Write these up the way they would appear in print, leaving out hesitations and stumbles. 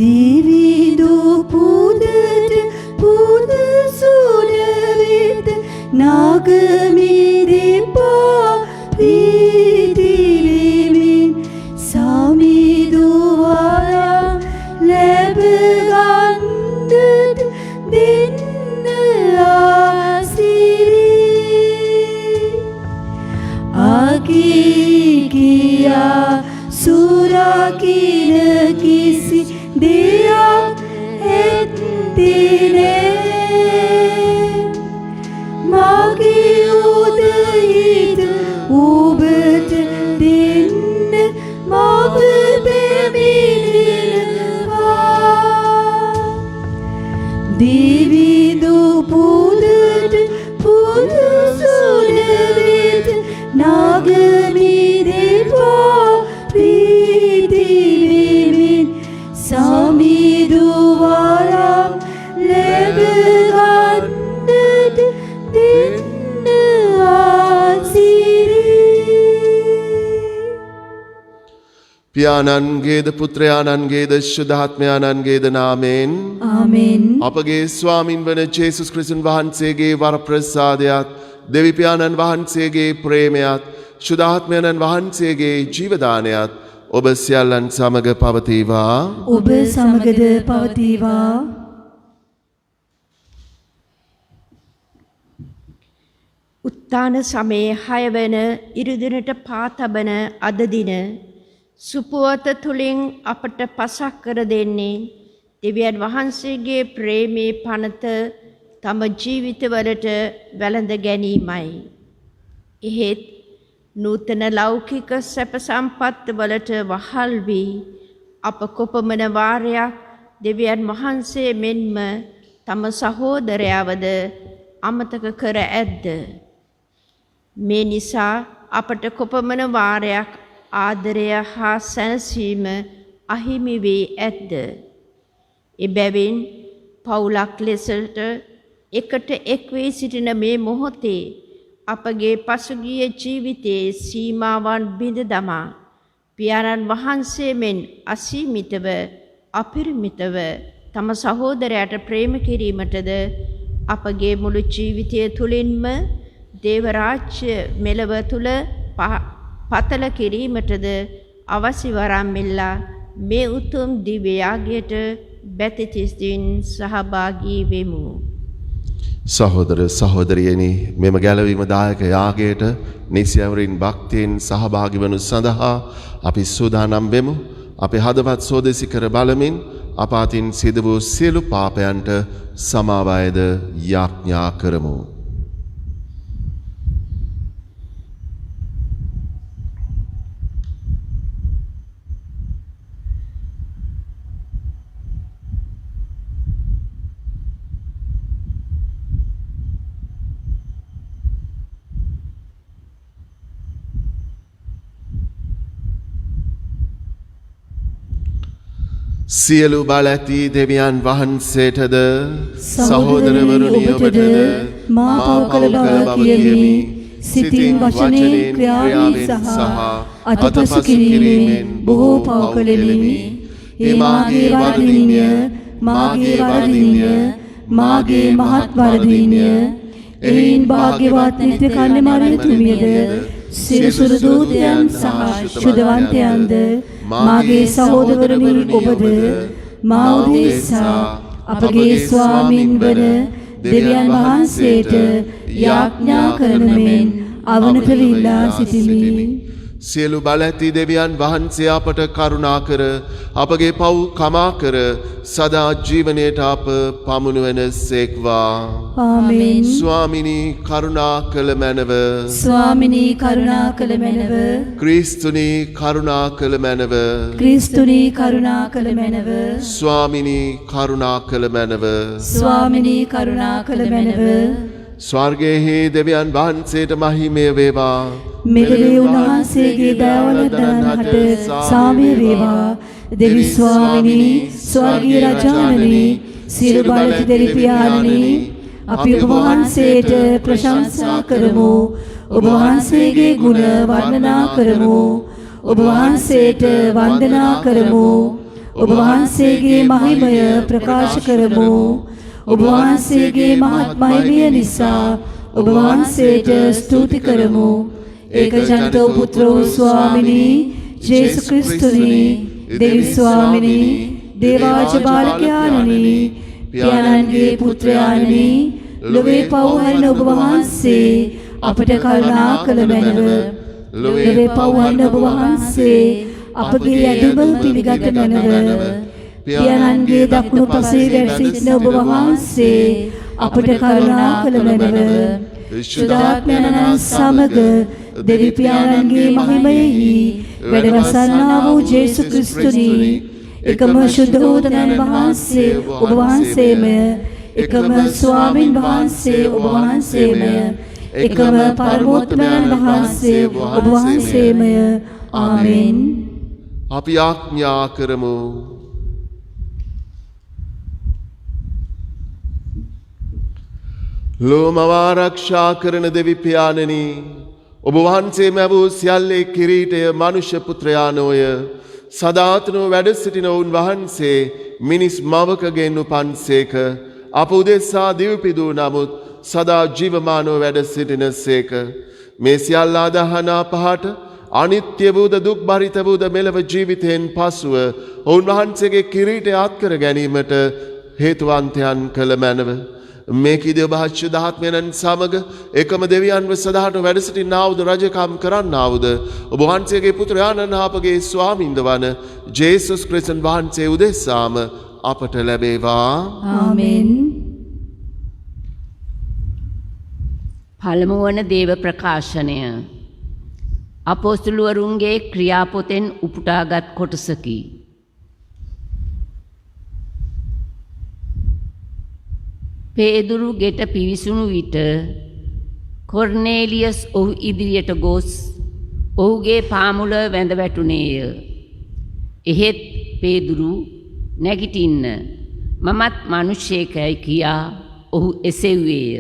देवी दो पूदट पूद सुरवित नाग मेरे पापीतिरिमिन सामी दुआया लेब गंदट दिन आसिरी आगे किया सूरा की न किसी दिया तेरे मागे उदयित उबत दिन माग बेमिलवा देवी दो पूदट पूद सुरवित नाग मेरे पापीतिरिमिन सामी दुआरा लेब गंदट दिन आसिरी පියාණන්ගේද පුත්‍රයාණන්ගේද ශුද්ධාත්මයාණන්ගේද නාමයෙන් ආමෙන්. අපගේ ස්වාමින් වන ජේසුස් ක්‍රිස්තුන් වහන්සේගේ වරප්‍රසාදයත් දෙවි පියාණන් වහන්සේගේ ප්‍රේමයත් ශුද්ධාත්මයන්න් වහන්සේගේ ජීවදානයත් ඔබ සියල්ලන් සමග පවතිවා. ඔබ සමගද පවතිවා. උත්තාන සමයේ 6 වන ඉරිදිනට පාතබන අද දින සුපුවත තුලින් අපට පසක් කර දෙන්නේ දෙවියන් වහන්සේගේ ප්‍රේමේ පනත තම ජීවිතවලට වැළඳ ගැනීමයි. එහෙත් නූතන ලෞකික සැප සම්පත් වලට වහල් වී අප කොපමණ වාරයක් දෙවියන් වහන්සේ මෙන්ම තම සහෝදරයවද අමතක කර ඇද්ද? මේ නිසා අපට කොපමණ වාරයක් ආදරය හා සැනසීම අහිමි වී ඇද්ද? එබැවින් පවුලක් ලෙසට එකට එක් වී සිටින මේ මොහොතේ අපගේ පසුගිය ජීවිතයේ සීමාවන් බිඳ දමා පියාණන් වහන්සේ මෙන් අසීමිතව අපරිමිතව තම සහෝදරයාට ප්‍රේම කිරීමටද අපගේ මුළු ජීවිතය තුළින්ම දේව රාජ්‍ය මෙලව තුල පතල කිරීමටද අවසි වරම් මෙල්ලා මේ උතුම් දිව්‍ය යාගයට බැතිතිස්දින් සහභාගී වෙමු. සහෝදර සහෝදරියනි, මෙම ගැලවීම දායක යාගයට නිසියවරින් භක්තියෙන් සහභාගී වනු සඳහා අපි සූදානම් වෙමු. අපි හදවත් සෝදෙසි කර බලමින් අප අතින් සිදු වූ සියලු පාපයන්ට සමාවයද යාඥා කරමු. සියලු බල ඇති දෙවියන් වහන්සේටද සහෝදරවරුනි ඔබටද මා පව් කළ බව කියමි. සිතින් වචනයෙන් ක්‍රියාවෙන් සහ අතපසු කිරීමෙන් බොහෝ පව් කළෙමි. ඒ මාගේ වරදින්ය, මාගේ වරදින්ය, මාගේ මහත් වරදින්ය. එයින් භාග්‍යවත් නිත්‍ය කන්‍යමාරියතුමියද සිරසුරු දූතයන් සහ ශුද්ධවන්තයන්ද මාගේ සහෝදරවරුනි ඔබද මා උදෙසා අපගේ ස්වාමින් වන දෙවියන් වහන්සේට යාඥා කරන මෙන් අවනත විල්ලා සිටිමි. සියලු බල ඇති දෙවියන් වහන්සේ අපට කරුණා කර අපගේ පව් කමා කර සදා ජීවනයට අප පමුණුවන සේක්වා. ආමෙන්. ස්වාමිනී කරුණා කළ මැනව. ස්වාමිනී කරුණා කළ මැනව. ක්‍රිස්තුනී කරුණා කළ මැනව. ක්‍රිස්තුනී කරුණා කළ මැනව. ස්වාමිනී කරුණා කළ මැනව. ස්වාමිනී කරුණා කළ මැනව. ස්වර්ගයෙහි දෙවියන් වහන්සේට මහිමය වේවා. මෙලොවේ උන්වහන්සේගේ දයාවලට සාමය වේවා. දෙවි ස්වාමිනී, ස්වර්ගීය රජාණනි, සියලු බල දෙවි පියාණනි, අපි ඔබ වහන්සේට ප්‍රශංසා කරමු. ඔබ වහන්සේගේ ගුණ වර්ණනා කරමු. ඔබ වහන්සේට වන්දනා කරමු. ඔබ වහන්සේගේ මහිමය ප්‍රකාශ කරමු. ඔබ වහන්සේගේ මහත් මහිමය නිසා ඔබ වහන්සේට ස්තුති කරමු. ඒක ජනතෝ පුත්‍රෝ ස්වාමිනී ජේසු ක්‍රිස්තුනි දෙවි ස්වාමිනී දේවාච බාලකයාණනි පියාණන්ගේ පුත්‍රයාණනි ලොවේ පවුහරන ඔබ වහන්සේ අපට කරුණා කළ මැනව. ලොවේ පවුහරන ඔබ වහන්සේ අපගේ ඇදුම පිළිගත මැනව. පියාණන්ගේ දකුණු පසේ වැඩ සිටින ඔබ වහන්සේ අපට කරුණා කළ මැනව. සුදාත්මයන් සමග දෙවි පියාණන්ගේ මහිමයෙහි වැඩවසන්නා වූ ජේසු ක්‍රිස්තුනි එකම ශුද්ධෝදනන් වහන්සේ ඔබ වහන්සේමය. එකම ස්වාමින් වහන්සේ ඔබ වහන්සේමය. එකම පරමෝත්තමයන් වහන්සේ ඔබ වහන්සේමය. ආමෙන්. අපි ආඥා කරමු. ලෝම ආරක්ෂා කරන දෙවි පියාණනි ඔබ වහන්සේ මැවූ සියල්ලේ කිරීටය මනුෂ්‍ය පුත්‍රයාණෝය. සදාතනෝ වැඩ සිටින ඔවුන් වහන්සේ මිනිස් මවකගෙන් උපන්සේක. අප උදෙසා දිව්පිදූ නමුත් සදා ජීවමානව වැඩ සිටින සේක. මේ සියල්ල අදහනා පහට අනිත්‍ය වූද දුක් බරිත වූද මෙලව ජීවිතයෙන් පසුව ඔවුන් වහන්සේගේ කිරීටය අත්කර ගැනීමට හේතුවන්තයන් කළ මැනව. මේකීදී ඔබ ශුද්ධාත්මයන් සමග එකම දෙවියන්ව සදාට වැඩ සිටින්නාවුද රජකම් කරන්නාවුද ඔබ වහන්සේගේ පුත්‍රයාණන් අපගේ ස්වාමින්ද වන ජේසුස් ක්‍රිස්තුන් වහන්සේ උදෙසාම අපට ලැබේවා. ආමෙන්. පළමු වන දේව ප්‍රකාශනය අපොස්තුලවරුන්ගේ ක්‍රියාපොතෙන් උපුටාගත් කොටසකි. පේදුරු ගෙට පිවිසුණු විට කොර්නේලියස් ඔහු ඉදිරියට ගොස් ඔහුගේ පාමුල වැඳ වැටුණේය. එහෙත් පේදුරු නැගිටින්න මමත් මිනිසෙකයි කියා ඔහු එසෙව්වේය.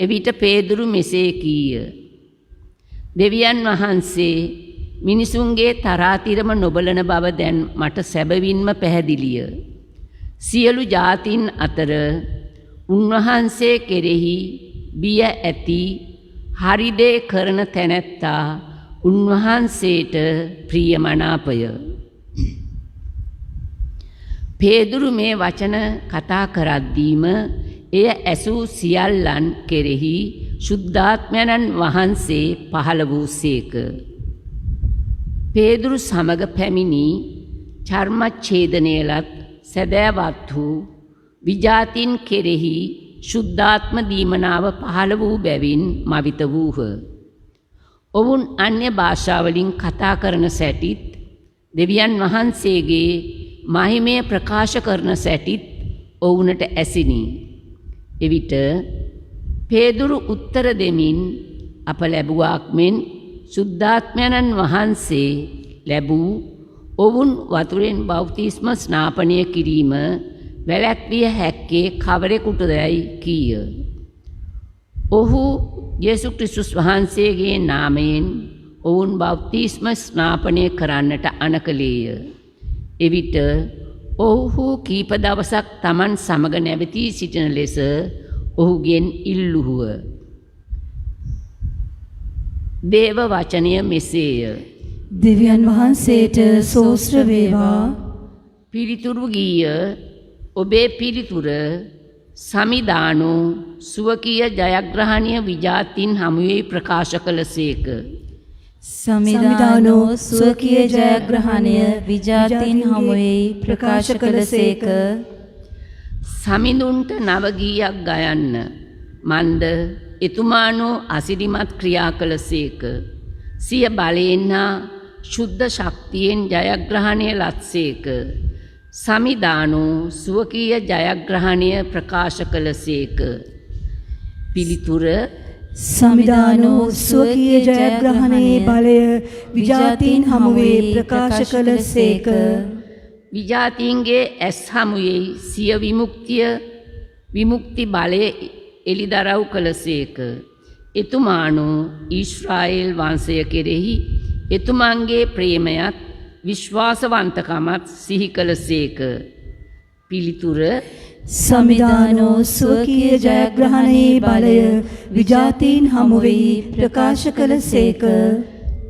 එවිට පේදුරු මෙසේ කීය. දෙවියන් වහන්සේ මිනිසුන්ගේ තරාතිරම නොබලන බව දැන් මට සැබවින්ම පැහැදිලිය. සියලු ජාතීන් අතර උන්වහන්සේ කෙරෙහි බිය ඇති හරිදේ කරන තැනැත්තා උන්වහන්සේට ප්‍රියමනාපය. පේදුරු මේ වචන කතා කරද්දීම එය ඇසූ සියල්ලන් කෙරෙහි ශුද්ධාත්මයන් වහන්සේ පහළ වූසේක. පේදුරු සමග පැමිණි චර්මච්ඡේදනයලත් සැදෑවත් වූ විජාතින් කෙරෙහි ශුද්ධාත්ම දීමනාව පහළ වූ බැවින් මවිත වූහ. ඔවුන් අන්‍ය භාෂාවලින් කතා කරන සැටිත් දෙවියන් වහන්සේගේ මහිමය ප්‍රකාශ කරන සැටිත් ඔවුනට ඇසිනි. එවිට පේදුරු උත්තර දෙමින් අප ලැබුවාක් මෙන් ශුද්ධාත්මයන් වහන්සේ ලැබූ ඔවුන් වතුරෙන් බෞතිස්ම ස්නාපනය කිරීම වැළැක්විය හැක්කේ කවරෙකුටදැයි කීය. ඔහු යේසු ක්‍රිස්තුස් වහන්සේගේ නාමයෙන් ඔවුන් බෞතිස්ම ස්නාපනය කරන්නට අනකලේය. එවිට ඔහු කීප දවසක් තමන් සමග නැවතී සිටින ලෙස ඔහුගෙන් ඉල්ලුහුව. දේව වචනය මෙසේය. දෙවියන් වහන්සේට සෝස්ත්‍ර වේවා. පිළිතුරු ගීය ඔබේ පිළිතුර සමිදානෝ සුවකීය ජයග්‍රහණීය විජාතින් හමුවේ ප්‍රකාශ කළසේක. සමිදානෝ ස්වකීය ජයග්‍රහණය විජාතින් හමුවේ ප්‍රකාශ කළසේක. සමිඳුන්ට නව ගීයක් ගයන්න මන්ද එතුමානෝ අසිරිමත් ක්‍රියා කළසේක. සිය බලයෙන් හා ශුද්ධ ශක්තියෙන් ජයග්‍රහණය ලත්සේක. සමිදානෝ ස්වකීය ජයග්‍රහණය ප්‍රකාශ කළසේක. පිළිතුර සමිදානෝ ස්වකීය ජයග්‍රහණයේ බලය විජාතීන් හමුවේ ප්‍රකාශ කළසේක. විජාතීන්ගේ ඇස් හමුවේ සිය විමුක්ති බලය එළිදරව් කළසේක. එතුමානෝ ඊශ්‍රායෙල් වංශය කෙරෙහි එතුමන්ගේ ප්‍රේමයත් විශ්වාසවන්තකමත් සිහි කළසේක. පිළිතුර සමිධානෝ ස්වකීය ජයග්‍රහණයේ බලය විජාතීන් හමුවෙහි ප්‍රකාශ කළසේක.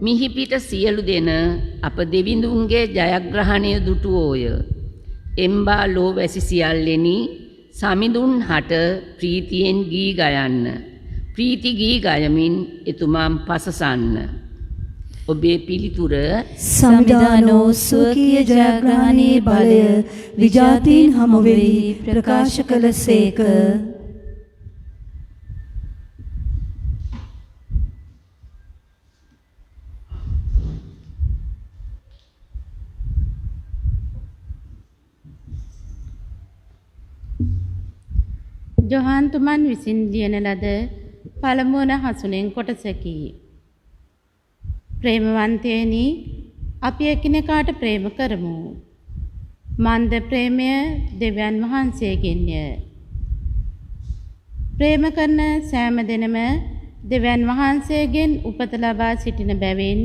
මිහිපිට සියලු දෙන අප දෙවිඳුන්ගේ ජයග්‍රහණය දුටුවෝය. එම්බා ලෝ වැසි සියල්ලෙනි සමිඳුන් හට ප්‍රීතියෙන් ගී ගයන්න. ප්‍රීති ගී ගයමින් එතුමාන් පසසන්න. ඔබේ පිළිතුර සමිධානෝ ස්වකීය ජයග්‍රහණයේ බලය විජාතීන් හමුවෙහි ප්‍රකාශ කළසේක. ජොහාන් තුමන් විසින් ලියන ලද පළමුවන හසුනෙන් කොටසකි. ප්‍රේමවන්තයනි, අපි එකිනෙකාට ප්‍රේම කරමු. මන්ද ප්‍රේමය දෙවියන් වහන්සේගෙන්ය. ප්‍රේම කරන සෑම දෙනම දෙවියන් වහන්සේගෙන් උපත ලබා සිටින බැවින්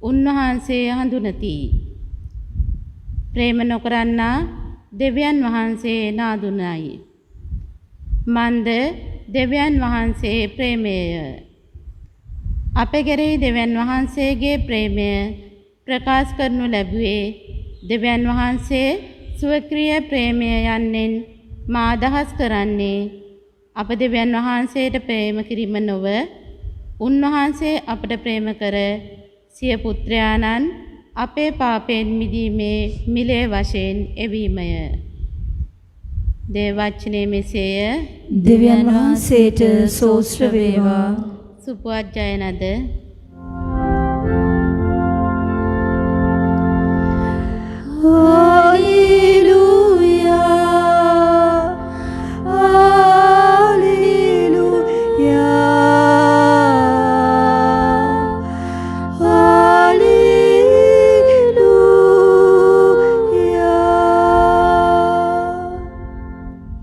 උන්වහන්සේ හඳුනති. ප්‍රේම නොකරන්නා දෙවියන් වහන්සේ නාදුනයි. මන්ද දෙවියන් වහන්සේ ප්‍රේමය. අප කෙරෙහි දෙවියන් වහන්සේගේ ප්‍රේමය ප්‍රකාශ කරනු ලැබුවේ දෙවියන් වහන්සේ ස්වකීය ප්‍රේමය යන්නෙන් මා අදහස් කරන්නේ අප දෙවියන් වහන්සේට ප්‍රේම කිරීම නොව උන්වහන්සේ අපට ප්‍රේම කර සිය පුත්‍රයාණන් අපේ පාපයෙන් මිදීමේ මිලේ වශයෙන් එවීමය. දේවවචනේ මෙසේය. දෙවියන් වහන්සේට සෝස්ත්‍ර වේවා. සුපවත් ජයනද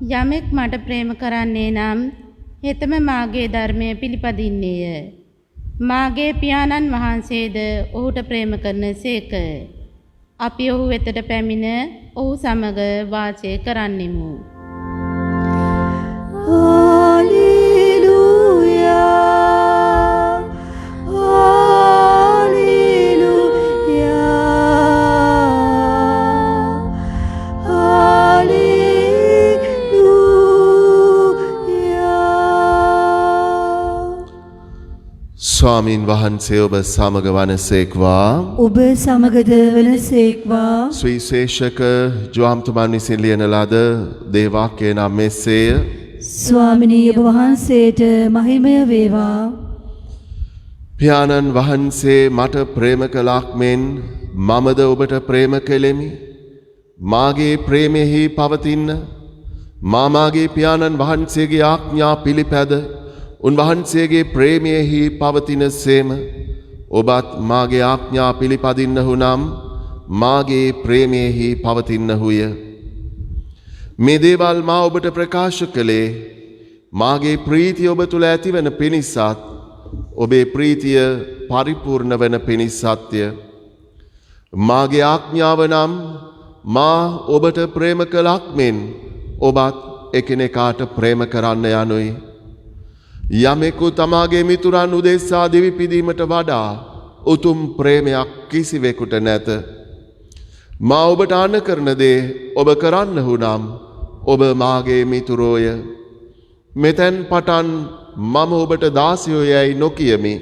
යමෙක් මට ප්‍රේම කරන්නේ නම් හෙතම මාගේ ධර්මය පිළිපදින්නේය. මාගේ පියාණන් වහන්සේද ඔහුට ප්‍රේම කරන සේක. අපි ඔහු වෙතට පැමිණ ඔහු සමග වාසය කරන්නෙමු. ස්වාමින් වහන්සේ ඔබ සමග වනසේක්වා. ඔබ සමගද වනසේක්වා. සුවිශේෂක ජෝම්තුමන් විසින් ලියන ලද දේවාක්‍යය නම් මෙසේය. ස්වාමිනී ඔබ වහන්සේට මහිමය වේවා. පියාණන් වහන්සේ මට ප්‍රේම කළාක් මෙන් මමද ඔබට ප්‍රේම කෙලෙමි. මාගේ ප්‍රේමෙහි පවතින්න. මාගේ පියාණන් වහන්සේගේ ආඥා පිළිපැද උන්වහන්සේගේ ප්‍රේමයෙහි පවතින සේම ඔබත් මාගේ ආඥා පිළිපදින්නහු නම් මාගේ ප්‍රේමයෙහි පවතින්නහුය. මේ දේවල් මා ඔබට ප්‍රකාශ කළේ මාගේ ප්‍රීතිය ඔබ තුළ ඇතිවන පිණිසත් ඔබේ ප්‍රීතිය පරිපූර්ණ වන පිණිසත්ය. මාගේ ආඥාව නම් මා ඔබට ප්‍රේම කළක් මෙන් ඔබත් එකිනෙකාට ප්‍රේම කරන්න යනුයි. යමෙකු තමාගේ මිතුරන් උදෙසා දිවිපිදීමට වඩා උතුම් ප්‍රේමයක් කිසිවෙකුට නැත. මා ඔබට අන්න කරන දේ ඔබ කරන්නහු නම් ඔබ මාගේ මිතුරෝය. මෙතැන් පටන් මම ඔබට දාසයෝ යැයි නොකියමි.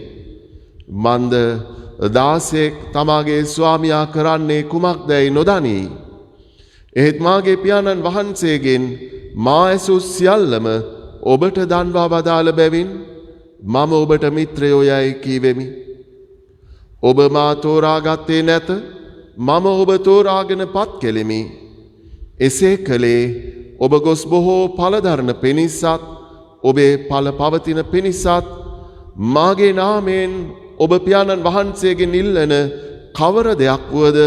මන්ද දාසයෙක් තමාගේ ස්වාමියා කරන්නේ කුමක්දැයි නොදනී. එහෙත් මාගේ පියාණන් වහන්සේගෙන් මා ඇසූ සියල්ලම ඔබට දන්වා වදාළ බැවින් මම ඔබට මිත්‍රයෝ යැයි කීවෙමි. ඔබ මා තෝරාගත්තේ නැත. මම ඔබ තෝරාගෙන පත් කෙලෙමි. එසේ කළේ ඔබ ගොස් බොහෝ ඵලධර්ණ පිණිසත් ඔබේ ඵල පවතින පිණිසත් මාගේ නාමයෙන් ඔබ පියාණන් වහන්සේගෙන් ඉල්ලන කවර දෙයක් වුවද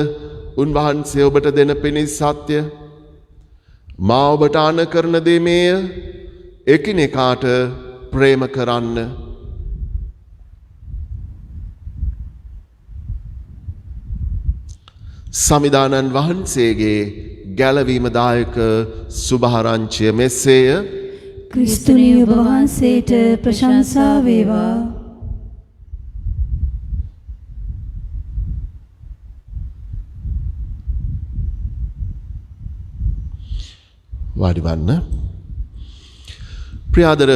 උන්වහන්සේ ඔබට දෙන පිණිසත්ය. මා ඔබට අන කරන දේ මේය. එකිනෙකාට ප්‍රේම කරන්න. සමිදානන් වහන්සේගේ ගැලවීමදායක සුභාරංචිය මෙසේය. ක්‍රිස්තුනි ඔබ වහන්සේට ප්‍රශංසා වේවා. වාඩිවන්න. ප්‍රියාදර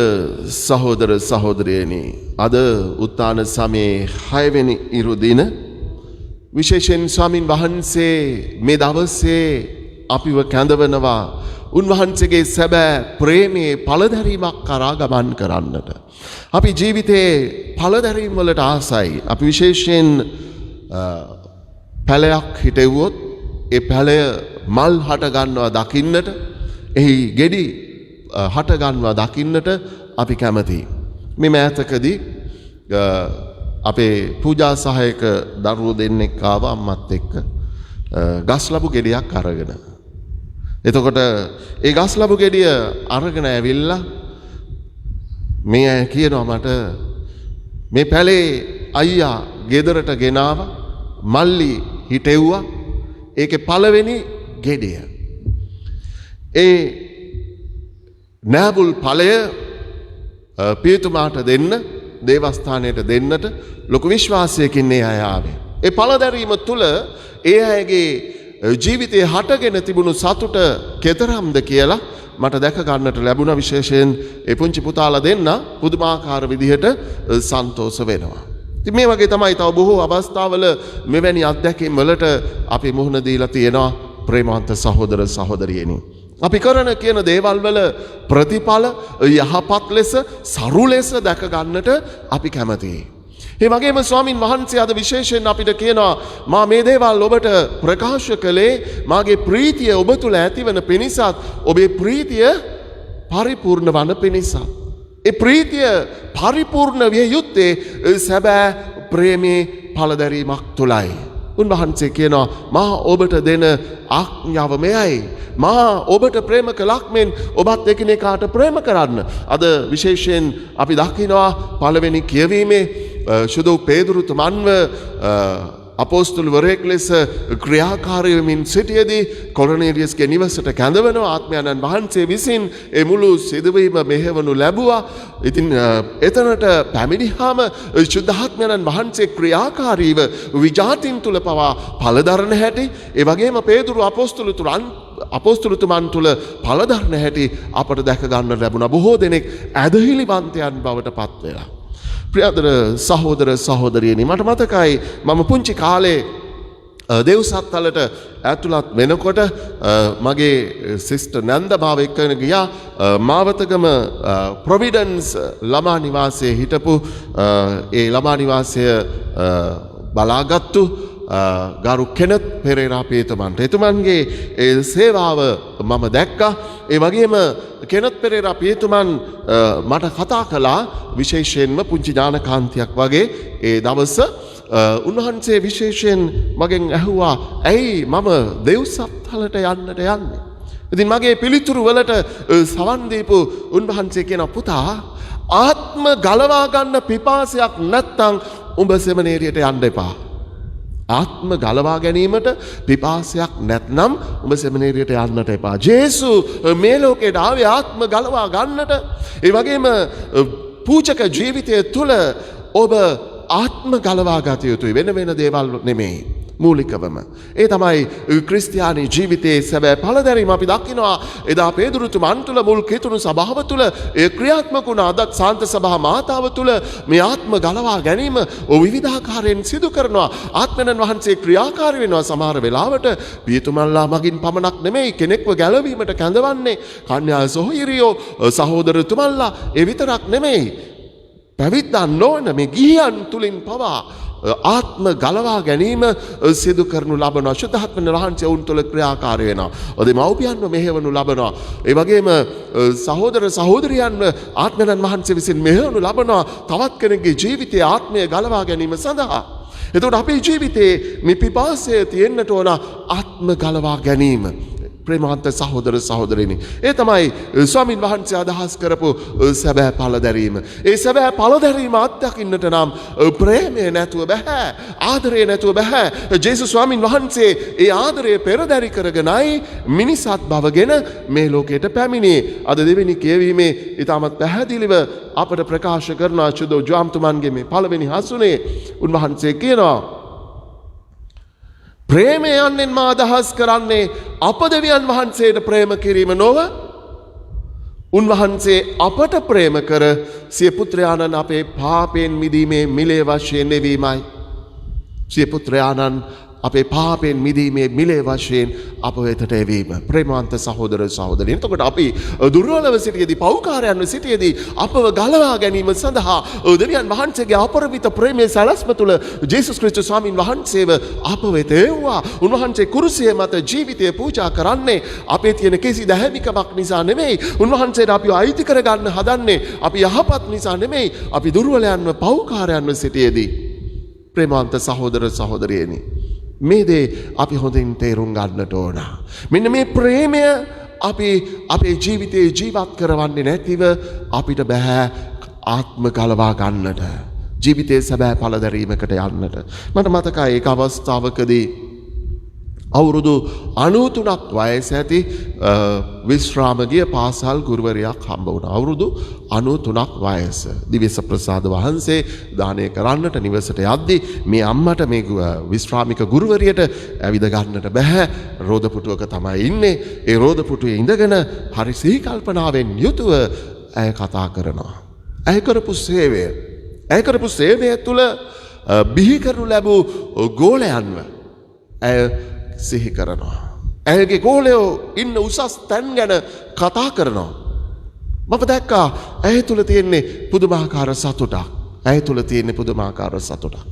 සහෝදර සහෝදරයනි, අද උත්තාන සමයේ 6 වෙනි ඉරුදින විශේෂයෙන් ස්වාමින් වහන්සේ මේ දවසේ අපිව කැඳවනවා උන්වහන්සේගේ සැබෑ ප්‍රේමයේ පළදැරීමක් කරා ගමන් කරන්නට. අපි ජීවිතයේ පළදැරීම් වලට ආසයි. අපි විශේෂයෙන් පැලයක් හිටෙව්වොත් ඒ පැලය මල් හට ගන්නවා දකින්නට, එහි ගෙඩි හට ගන්නවා දකින්නට අපි කැමතියි. මේ මෑතකදී අපේ පූජා සහායක දරුවෝ දෙන්නෙක් ආව අම්මත් එක්ක ගස්ලබු ගෙඩියක් අරගෙන. එතකොට ඒ ගස්ලබු ගෙඩිය අරගෙන ඇවිල්ලා මේ අය කියනවා මට මේ පැලේ අයියා ගෙදරට ගෙනාවා, මල්ලි හිටෙව්වා, ඒකේ පළවෙනි ගෙඩිය. ඒ නෑබුල් ඵලය පියතුමාට දෙන්න, දේවස්ථානයට දෙන්නට ලොකු විශ්වාසයකින් ඒ අය ආවේ. ඒ පළදැරීම තුළ ඒ අයගේ ජීවිතයේ හටගෙන තිබුණු සතුට කෙතරම්ද කියලා මට දැක ගන්නට ලැබුණා. විශේෂයෙන් ඒ පුංචි පුතාලා දෙන්න පුදුමාකාර විදිහට සන්තෝෂ වෙනවා. ඉතින් මේ වගේ තමයි තව බොහෝ අවස්ථාවල මෙවැනි අත්දැකීම් වලට අපි මුහුණ දීලා තියෙනවා ප්‍රේමවන්ත සහෝදර සහෝදරියනි. අපි කරන කියන දේවල් වල ප්‍රතිඵල යහපත් ලෙස සරු ලෙස දැක ගන්නට අපි කැමතියි. ඒ වගේම ස්වාමින් වහන්සේ අද විශේෂයෙන් අපිට කියනවා මා මේ දේවල් ඔබට ප්‍රකාශ කළේ මාගේ ප්‍රීතිය ඔබ තුල ඇතිවන පිණිසත්, ඔබේ ප්‍රීතිය පරිපූර්ණ වන පිණිසත්. ඒ ප්‍රීතිය පරිපූර්ණ විය යුත්තේ සැබෑ ප්‍රේමේ පළදැරීමක් තුලයි. උන්වහන්සේ කියනවා මා ඔබට දෙන ආඥාව මෙයයි. මා ඔබට ප්‍රේම කළක් මෙන් ඔබත් එකිනෙකාට ප්‍රේම කරන්න. අද විශේෂයෙන් අපි දකිනවා පළවෙනි කියවීමේ සුදු පේදුරුතුමන්ව අපෝස්තලවරයෙක් ලෙස ක්‍රියාකාරී වෙමින් සිටියේදී කොර්නේලියස්ගේ නිවසට කැඳවනවා. ආත්මයන්න් වහන්සේ විසින් ඒ මුළු සිදුවීම මෙහෙවනු ලැබුවා. ඉතින් එතනට පැමිණියාම සුද්ධාත්මයන්න් වහන්සේ ක්‍රියාකාරීව විජාතින් තුල පවා පළදරන හැටි, ඒ වගේම පේදුරු අපෝස්තලතුමන් තුල පළදරන හැටි අපට දැක ගන්න ලැබුණා. බොහෝ දෙනෙක් ඇදහිලිවන්තයන් බවට පත් වෙලා. ප්‍රියදර සහෝදර සහෝදරියනි, මට මතකයි මම පුංචි කාලේ දෙව්සත්තලට ඇතුළත් වෙනකොට මගේ සිස්ටර් නැන්ද මාව එක්කගෙන ගියා මාවතගම ප්‍රොවිඩන්ස් ළමා නිවාසයේ හිටපු ඒ ළමා නිවාසය බලාගත්තු ගරු කෙනත් පෙරේරා පියතුමන්ට. එතුමන්ගේ ඒ සේවාව මම දැක්කා. ඒ වගේම කෙනත් පෙරේරා පියතුමන් මට කතා කළා විශේෂයෙන්ම පුංචි ඥානකාන්තියක් වගේ ඒ දවස. උන්වහන්සේ විශේෂයෙන් මගෙන් ඇහුවා ඇයි මම දෙව්සත්තලට යන්නට යන්නේ. ඉතින් මගේ පිළිතුරු වලට සවන් දීපු උන්වහන්සේ කියන පුතා ආත්ම ගලවා ගන්න පිපාසයක් නැත්තම් උඹ සෙමිනේරියට යන්න එපා. ආත්ම ගලවා ගැනීමට පිපාසයක් නැත්නම් උඹ සෙමිනේරියට යන්නට එපා. ජේසු මේ ලෝකයට ආවේ ආත්ම ගලවා ගන්නට. ඒ වගේම පූජක ජීවිතය තුළ ඔබ ආත්ම ගලවා ගත යුතුයි, වෙන වෙන දේවල් නෙමෙයි. මූලිකවම ඒ තමයි ක්‍රිස්තියානි ජීවිතයේ සැබෑ පළදැරීම. අපි දකිනවා එදා පේදුරුතුමන් තුළ මුල් කිතුණු සභාව තුළ ඒ ක්‍රියාත්මක වුණ අදත් සාන්ත සභා මාතාව තුළ මේ ආත්ම ගලවා ගැනීම විවිධාකාරයෙන් සිදු කරනවා. ආත්මයන් වහන්සේ ක්‍රියාකාරී වෙනවා. සමහර වෙලාවට පියතුමන්ලා මගින් පමණක් නෙමෙයි කෙනෙක්ව ගැලවීමට කැඳවන්නේ කන්‍යා සොහොයුරියෝ සහෝදරතුමන්ලා ඒ විතරක් නෙමෙයි. පැවිද්දන් නොවන මේ ගිහියන් තුලින් පවා ආත්ම ගලවා ගැනීම සිදු කරනු ලබනවා. ශුද්ධාත්මයන් වහන්සේ උන් තුළ ක්‍රියාකාරී වෙනවා. දෙමව්පියන්ව මෙහෙවනු ලබනවා. ඒ වගේම සහෝදර සහෝදරියන්ව ආත්මයන් වහන්සේ විසින් මෙහෙවනු ලබනවා තවත් කෙනෙකුගේ ජීවිතයේ ආත්මය ගලවා ගැනීම සඳහා. එතකොට අපේ ජීවිතයේ මේ පිපාසය තියෙන්නට ඕන ආත්ම ගලවා ගැනීම. ප්‍රේමාන්ත සහෝදර සහෝදරිනි. ඒ තමයි ස්වාමින් වහන්සේ අදහස් කරපු සැබෑ පළදැරීම. ඒ සැබෑ පළදැරීම අත්දකින්නට නම් ප්‍රේමය නැතුව බෑ. ආදරය නැතුව බෑ. ජේසුස් ස්වාමින් වහන්සේ ඒ ආදරය පෙරදැරි කරගෙනයි මිනිසත් බවගෙන මේ ලෝකයට පැමිණේ. අද දෙවෙනි කියවීමේ ඉතාමත් පැහැදිලිව අපට ප්‍රකාශ කරන චුදෝ ජාම්තුමන්ගේ මේ පළවෙනි හසුනේ උන්වහන්සේ කියනවා ප්‍රේමය යන්නෙන් මා අදහස් කරන්නේ අප දෙවියන් වහන්සේට ප්‍රේම කිරීම නොව උන්වහන්සේ අපට ප්‍රේම කර සිය පුත්‍රයාණන් අපේ පාපයෙන් මිදීමේ මිලේ වශයෙන් නෙවීමයි. සිය පුත්‍රයාණන් අපේ පාපයෙන් මිදීමේ මිලේ වශයෙන් අප වෙතට එවීම. ප්‍රේමාන්ත සහෝදර සහෝදරියනි. එතකොට අපි දුර්වලව සිටියේදී පෞකාරයන්ව සිටියේදී අපව ගලවා ගැනීම සඳහා දෙවියන් වහන්සේගේ අපරිමිත ප්‍රේමයේ සැලැස්ම තුළ ජේසුස් ක්‍රිස්තුස් ස්වාමීන් වහන්සේව අප වෙත එව්වා. උන්වහන්සේ කුරුසිය මත ජීවිතය පූජා කරන්නේ අපේ තියෙන කිසි දැහැමිකමක් නිසා නෙමෙයි. උන්වහන්සේට අපිව අයිති කරගන්න හදන්නේ අපි යහපත් නිසා නෙමෙයි. අපි දුර්වලයන්ව පෞකාරයන්ව සිටියේදී ප්‍රේමාන්ත සහෝදර සහෝදරියනි මේ දේ අපි හොඳින් තේරුම් ගන්නට ඕන. මෙන්න මේ ප්‍රේමය අපි අපේ ජීවිතයේ ජීවත් කරවන්නේ නැතිව අපිට බෑ ආත්ම ගලවා ගන්නට. ජීවිතයේ සැබෑ පළදැරීමකට යන්නට. මට මතකයි ඒක අවස්ථාවකදී අවුරුදු 93ක් වයස ඇති විශ්‍රාමගිය පාසල් ගුරුවරයෙක් හම්බ වුණා. අවුරුදු 93ක් වයස. දිව්‍යස ප්‍රසාද වහන්සේ දානය කරන්නට නිවසට යද්දී මේ අම්මට මේ විශ්‍රාමික ගුරුවරියට ඇවිද ගන්නට බෑ. රෝදපුටුවක තමයි ඉන්නේ. ඒ රෝදපුටුවේ ඉඳගෙන හරි සිහි කල්පනාවෙන් යුතුව ඇය කතා කරනවා. ඇය කරපු සේවය තුළ බිහි කරනු ලැබූ ගෝලයන්ව ඇය සිහි කරනවා. ඇයගේ ගෝලයෝ ඉන්න උසස් තැන් ගැන කතා කරනවා. මම දැක්කා ඇය තුළ තියෙන්නේ පුදුමාකාර සතුටක්. ඇය තුළ තියෙන්නේ පුදුමාකාර සතුටක්.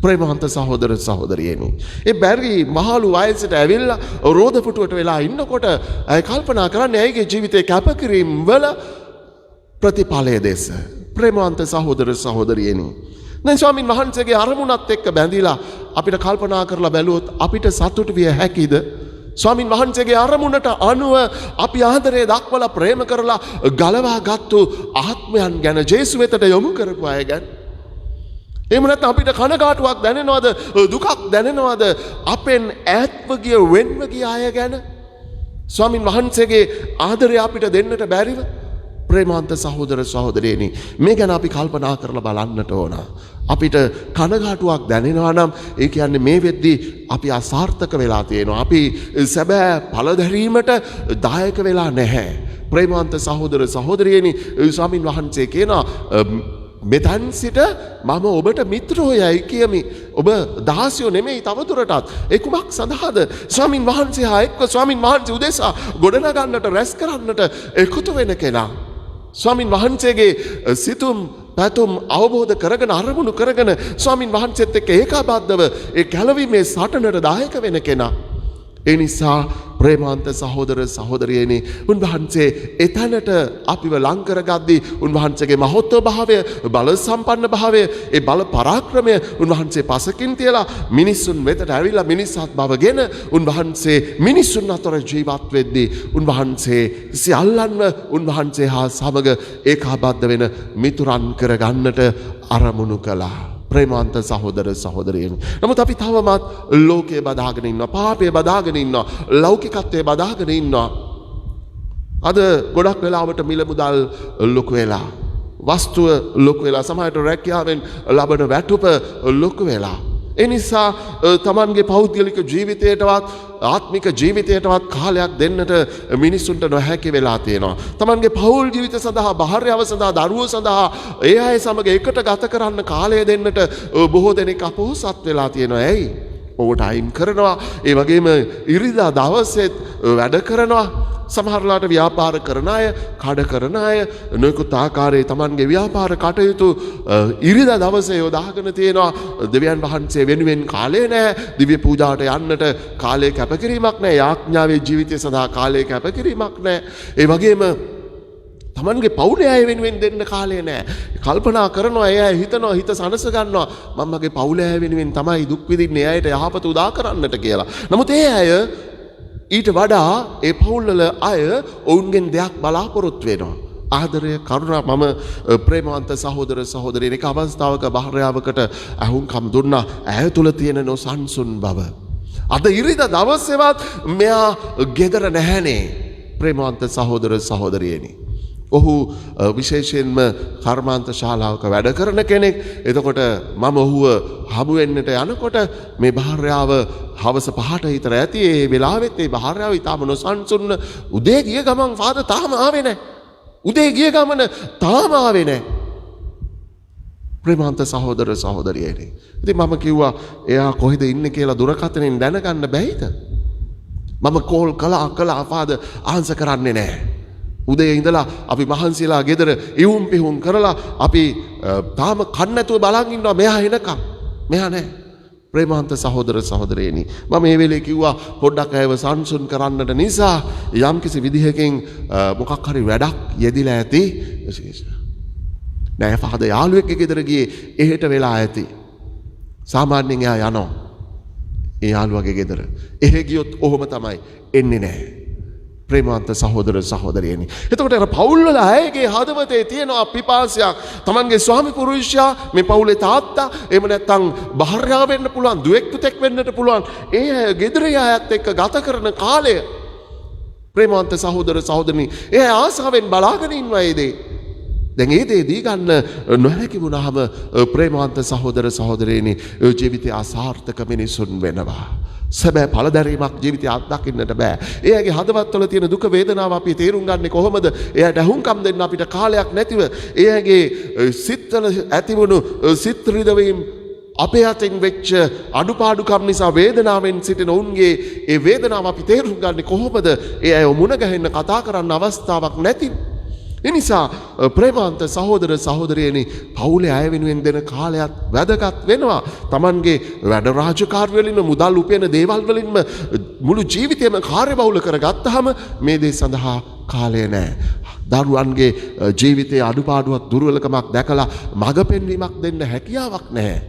ප්‍රේමවන්ත සහෝදර සහෝදරියනි. ඒ බැරි මහලු වයසට ඇවිල්ලා රෝදපුටුවට වෙලා ඉන්නකොට ඇය කල්පනා කරන්නේ ඇයගේ ජීවිතේ කැපකිරීම වල ප්‍රතිඵලය දෙස. ප්‍රේමවන්ත සහෝදර සහෝදරියනි. දැන් ස්වාමින් වහන්සේගේ අරමුණත් එක්ක බැඳිලා අපිට කල්පනා කරලා බැලුවොත් අපිට සතුට විය හැකිද? ස්වාමින් වහන්සේගේ අරමුණට අනුව අපි ආදරය දක්වලා ප්‍රේම කරලා ගලවාගත්තු ආත්මයන් ගැන ජේසු වෙතට යොමු කරපු අය ගැන එහෙම නැත්නම් අපිට කනගාටුවක් දැනෙනවද? දුකක් දැනෙනවද? අපෙන් ඈත්ව ගිය වෙන්ව ගිය අය ගැන ස්වාමින් වහන්සේගේ ආදරය අපිට දෙන්නට බැරිව? ප්‍රේමාන්ත සහෝදර සහෝදරියනි මේ ගැන අපි කල්පනා කරලා බලන්නට ඕන. අපිට කනගාටුවක් දැනෙනවා නම් ඒ කියන්නේ මේ වෙද්දී අපි අසාර්ථක වෙලා තියෙනවා. අපි සැබෑ පළදැරීමට දායක වෙලා නැහැ. ප්‍රේමාන්ත සහෝදර සහෝදරියනි ස්වාමින් වහන්සේ කියනවා මෙතන් සිට මම ඔබට මිත්‍රෝයයි කියමි. ඔබ දාසියෝ නෙමෙයි තවදුරටත්. ඒ කුමක් සඳහාද? ස්වාමින් වහන්සේ හා එක්ව ස්වාමින් වහන්සේ උදෙසා ගොඩනගන්නට රැස් කරන්නට එකතු වෙන කෙනා. ස්වාමින් වහන්සේගේ සිතුම් පැතුම් අවබෝධ කරගෙන අරමුණු කරගෙන ස්වාමින් වහන්සේත් එක්ක ඒකාබද්ධව ඒ කැලවීමේ සටනට දායක වෙන කෙනා. ඒ නිසා ප්‍රේමාන්ත සහෝදර සහෝදරියනි උන්වහන්සේ එතැනට අපිව ලං කරගද්දී උන්වහන්සේගේ මහත්ව භාවය බල සම්පන්න භාවය ඒ බල පරාක්‍රමය උන්වහන්සේ පසකින් තියලා මිනිසුන් වෙතට ඇවිල්ලා මිනිස්සත් බවගෙන උන්වහන්සේ මිනිසුන් අතර ජීවත් වෙද්දී උන්වහන්සේ සියල්ලන්ව උන්වහන්සේ හා සමග ඒකාබද්ධ වෙන මිතුරන් කරගන්නට අරමුණු කළා. ප්‍රේමාන්ත සහෝදර සහෝදරියනි. නමුත් අපි තවමත් ලෝකයේ බදාගෙන ඉන්නවා, පාපයේ බදාගෙන ඉන්නවා, ලෞකිකත්වයේ බදාගෙන ඉන්නවා. අද ගොඩක් වෙලාවට මිල මුදල් ලොකු වෙලා, වස්තුව ලොකු වෙලා, සමහරට රැකියාවෙන් ලබන වැටුප ලොකු වෙලා. ඒ නිසා තමන්ගේ පෞද්ගලික ජීවිතයටවත් ආත්මික ජීවිතයටවත් කාලයක් දෙන්නට මිනිස්සුන්ට නොහැකි වෙලා තියෙනවා. තමන්ගේ පෞල් ජීවිත සඳහා, භාර්යාව සඳහා, දරුවෝ සඳහා ඒ අය සමග එකට ගත කරන්න කාලය දෙන්නට බොහෝ දෙනෙක් අපොහොසත් වෙලා තියෙනවා. ඇයි? ඕවට අයින් කරනවා. ඒ වගේම ඉරිදා දවසෙත් වැඩ කරනවා. සමහරලාට ව්‍යාපාර කරන අය, කඩ කරන අය නොයෙකුත් ආකාරයේ තමන්ගේ ව්‍යාපාර කටයුතු ඉරිදා දවසේ යොදාගෙන තියෙනවා. දෙවියන් වහන්සේ වෙනුවෙන් කාලය නැහැ. දිව්‍ය පූජාවට යන්නට කාලය කැපකිරීමක් නැහැ. යාඥාවේ ජීවිතය සඳහා කාලය කැපකිරීමක් නැහැ. ඒ වගේම තමන්ගේ පවුලේ අය වෙනුවෙන් දෙන්න කාලය නැහැ. කල්පනා කරනවා, එයා හිතනවා, හිත සනස ගන්නවා මම මගේ පවුලේ අය වෙනුවෙන් තමයි දුක් විඳින්නේ, එයාට යහපත උදා කරන්නට කියලා. නමුත් ඒ අය ඊට වඩා ඒ පවුල්වල අය ඔවුන්ගෙන් දෙයක් බලාපොරොත්තු වෙනවා. ආදරය කරුණා මම ප්‍රේමවන්ත සහෝදර සහෝදරියන් එක අවස්ථාවක භාර්යාවකට අහුම්කම් දුන්නා ඇය තුල තියෙන නොසන්සුන් බව. අද ඉරිදා දවසේවත් මෙයා ගෙදර නැහැනේ ප්‍රේමවන්ත සහෝදර සහෝදරියනි. ඔහු විශේෂයෙන්ම කර්මාන්ත ශාලාවක වැඩ කරන කෙනෙක්. එතකොට මම ඔහුව හමු වෙන්නට යනකොට මේ භාර්යාව හවස 5ට විතර ඇති ඒ වෙලාවෙත් ඒ භාර්යාව ඊටම නොසන්සුන් උදේ ගිය ගමන් ෆාදර් තාම ආවේ නැහැ. උදේ ගිය ගමන තාම ආවේ නැහැ. ප්‍රේමවන්ත සහෝදර සහෝදරියනි. ඉතින් මම කිව්වා එයා කොහෙද ඉන්නේ කියලා දුරකථනයෙන් දැනගන්න බැයිද? මම කෝල් කළා ෆාදර් ආන්සර් කරන්නේ නැහැ. උදේ ඉඳලා අපි මහන්සිලා ගෙදර ඉවුම් පිහුම් කරලා අපි තාම කන්න නැතුව බලන් ඉන්නවා මෙයා එනකම්. මෙයා නැහැ. ප්‍රේමවන්ත සහෝදර සහෝදරියනි මම මේ වෙලේ කිව්වා පොඩ්ඩක් ඇයව සංසුන් කරන්නට නිසා යම්කිසි විදිහකින් මොකක් හරි වැඩක් යෙදිලා ඇති. නෑ ෆාදර් යාළුවෙක් ගෙදර ගියේ එහෙට වෙලා ඇති. සාමාන්‍යයෙන් එයා යනවා. ඒ යාළුවගේ ගෙදර. එහෙ ගියොත් ඔහොම තමයි එන්නේ නැහැ. ප්‍රේමවන්ත සහෝදර සහෝදරියනි. එතකොට අර පවුල් වල අයගේ හදවතේ තියෙන පිපාසයක් තමන්ගේ ස්වාමි පුරුෂයා මේ පවුලේ තාත්තා එහෙම නැත්නම් භාර්යාව වෙන්න පුළුවන් දුවෙක් පුතෙක් වෙන්නට පුළුවන්. ඒ අය ගෙදර අයත් එක්ක ගත කරන කාලය ප්‍රේමවන්ත සහෝදර සහෝදරියනි ඒ ආසාවෙන් බලාගෙන ඉන්නවා ඒ දේ. දැන් ඒ දේ දී ගන්න නොහැකි වුණාම ප්‍රේමවන්ත සහෝදර සහෝදරියනි ජීවිතය අසාර්ථක මිනිසුන් වෙනවා. සැබෑ ඵලදැරීමක් ජීවිතය අත්දකින්නට බෑ. එයාගේ හදවත්වල තියෙන දුක වේදනාව අපි තේරුම් ගන්නේ කොහොමද? එයාට අහුම්කම් දෙන්න අපිට කාලයක් නැතිව එයාගේ සිත්වල ඇතිවුණු සිත් රිදවීම් අපේ අතින් වෙච්ච අඩුපාඩුකම් නිසා වේදනාවෙන් සිටින උන්ගේ ඒ වේදනාව අපි තේරුම් ගන්නේ කොහොමද? ඒ අය මුණ ගැහෙන්න කතා කරන්න අවස්ථාවක් නැති. එනිසා ප්‍රේමවන්ත සහෝදර සහෝදරියනි පවුලේ අය වෙනුවෙන් දෙන කාලයක් වැදගත් වෙනවා. Tamanගේ වැඩ රාජකාරි වලින්ම මුදල් උපයන දේවල් වලින්ම මුළු ජීවිතයම කාර්යබහුල කරගත්තාම මේ දේ සඳහා කාලය නැහැ. දරුවන්ගේ ජීවිතයේ අඩුපාඩුවක් දුර්වලකමක් දැකලා මඟ පෙන්වීමක් දෙන්න හැකියාවක් නැහැ.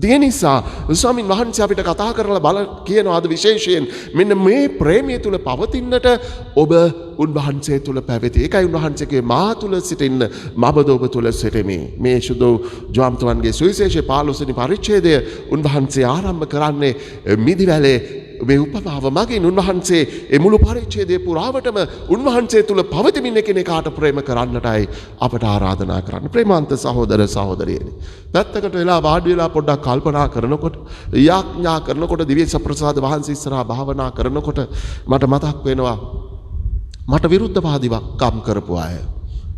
ඒ නිසා ස්වාමින් වහන්සේ අපිට කතා කරලා බල කියනවා අද විශේෂයෙන් මෙන්න මේ ප්‍රේමය තුල පවතින්නට ඔබ උන්වහන්සේ තුල පැවති. ඒකයි උන්වහන්සේගේ මා තුල සිටින්න මබද ඔබ තුල සිටෙමි. මේ සුදු ජාම්තුන්ගේ සුවිශේෂී 15 වෙනි පරිච්ඡේදය උන්වහන්සේ ආරම්භ කරන්නේ මිදිවැලේ මේ උපමාව මගින් උන්වහන්සේ ඒ මුළු පරිච්ඡේදයේ පුරාවටම උන්වහන්සේ තුල පවතිමින් එකිනෙකාට ප්‍රේම කරන්නටයි අපට ආරාධනා කරන්නේ. ප්‍රේමවන්ත සහෝදර සහෝදරියනි. පැත්තකට වෙලා වාඩි වෙලා පොඩ්ඩක් කල්පනා කරනකොට යාඥා කරනකොට දිව්‍ය සප්‍රසාද වහන්සේ ඉස්සරහා භාවනා කරනකොට මට මතක් වෙනවා මට විරුද්ධවාදීකම් කරපු අය.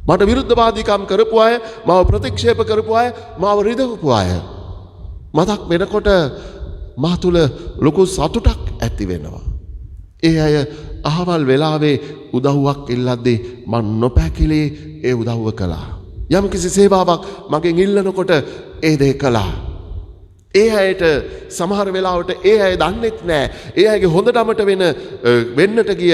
මට විරුද්ධවාදීකම් කරපු අය, මාව ප්‍රතික්ෂේප කරපු අය, මාව රිදවපු අය. මතක් වෙනකොට මා තුළ ලොකු සතුටක් ඇති වෙනවා. ඒ අය අහවල් වෙලාවේ උදව්වක් ඉල්ලද්දී මම නොපැකිලී ඒ උදව්ව කළා. යම් කිසි සේවාවක් මගෙන් ඉල්ලනකොට ඒ දේ කළා. ඒ අයට සමහර වෙලාවට ඒ අය දන්නෙත් නෑ. ඒ අයගේ හොඳටමට වෙන්නට ගිය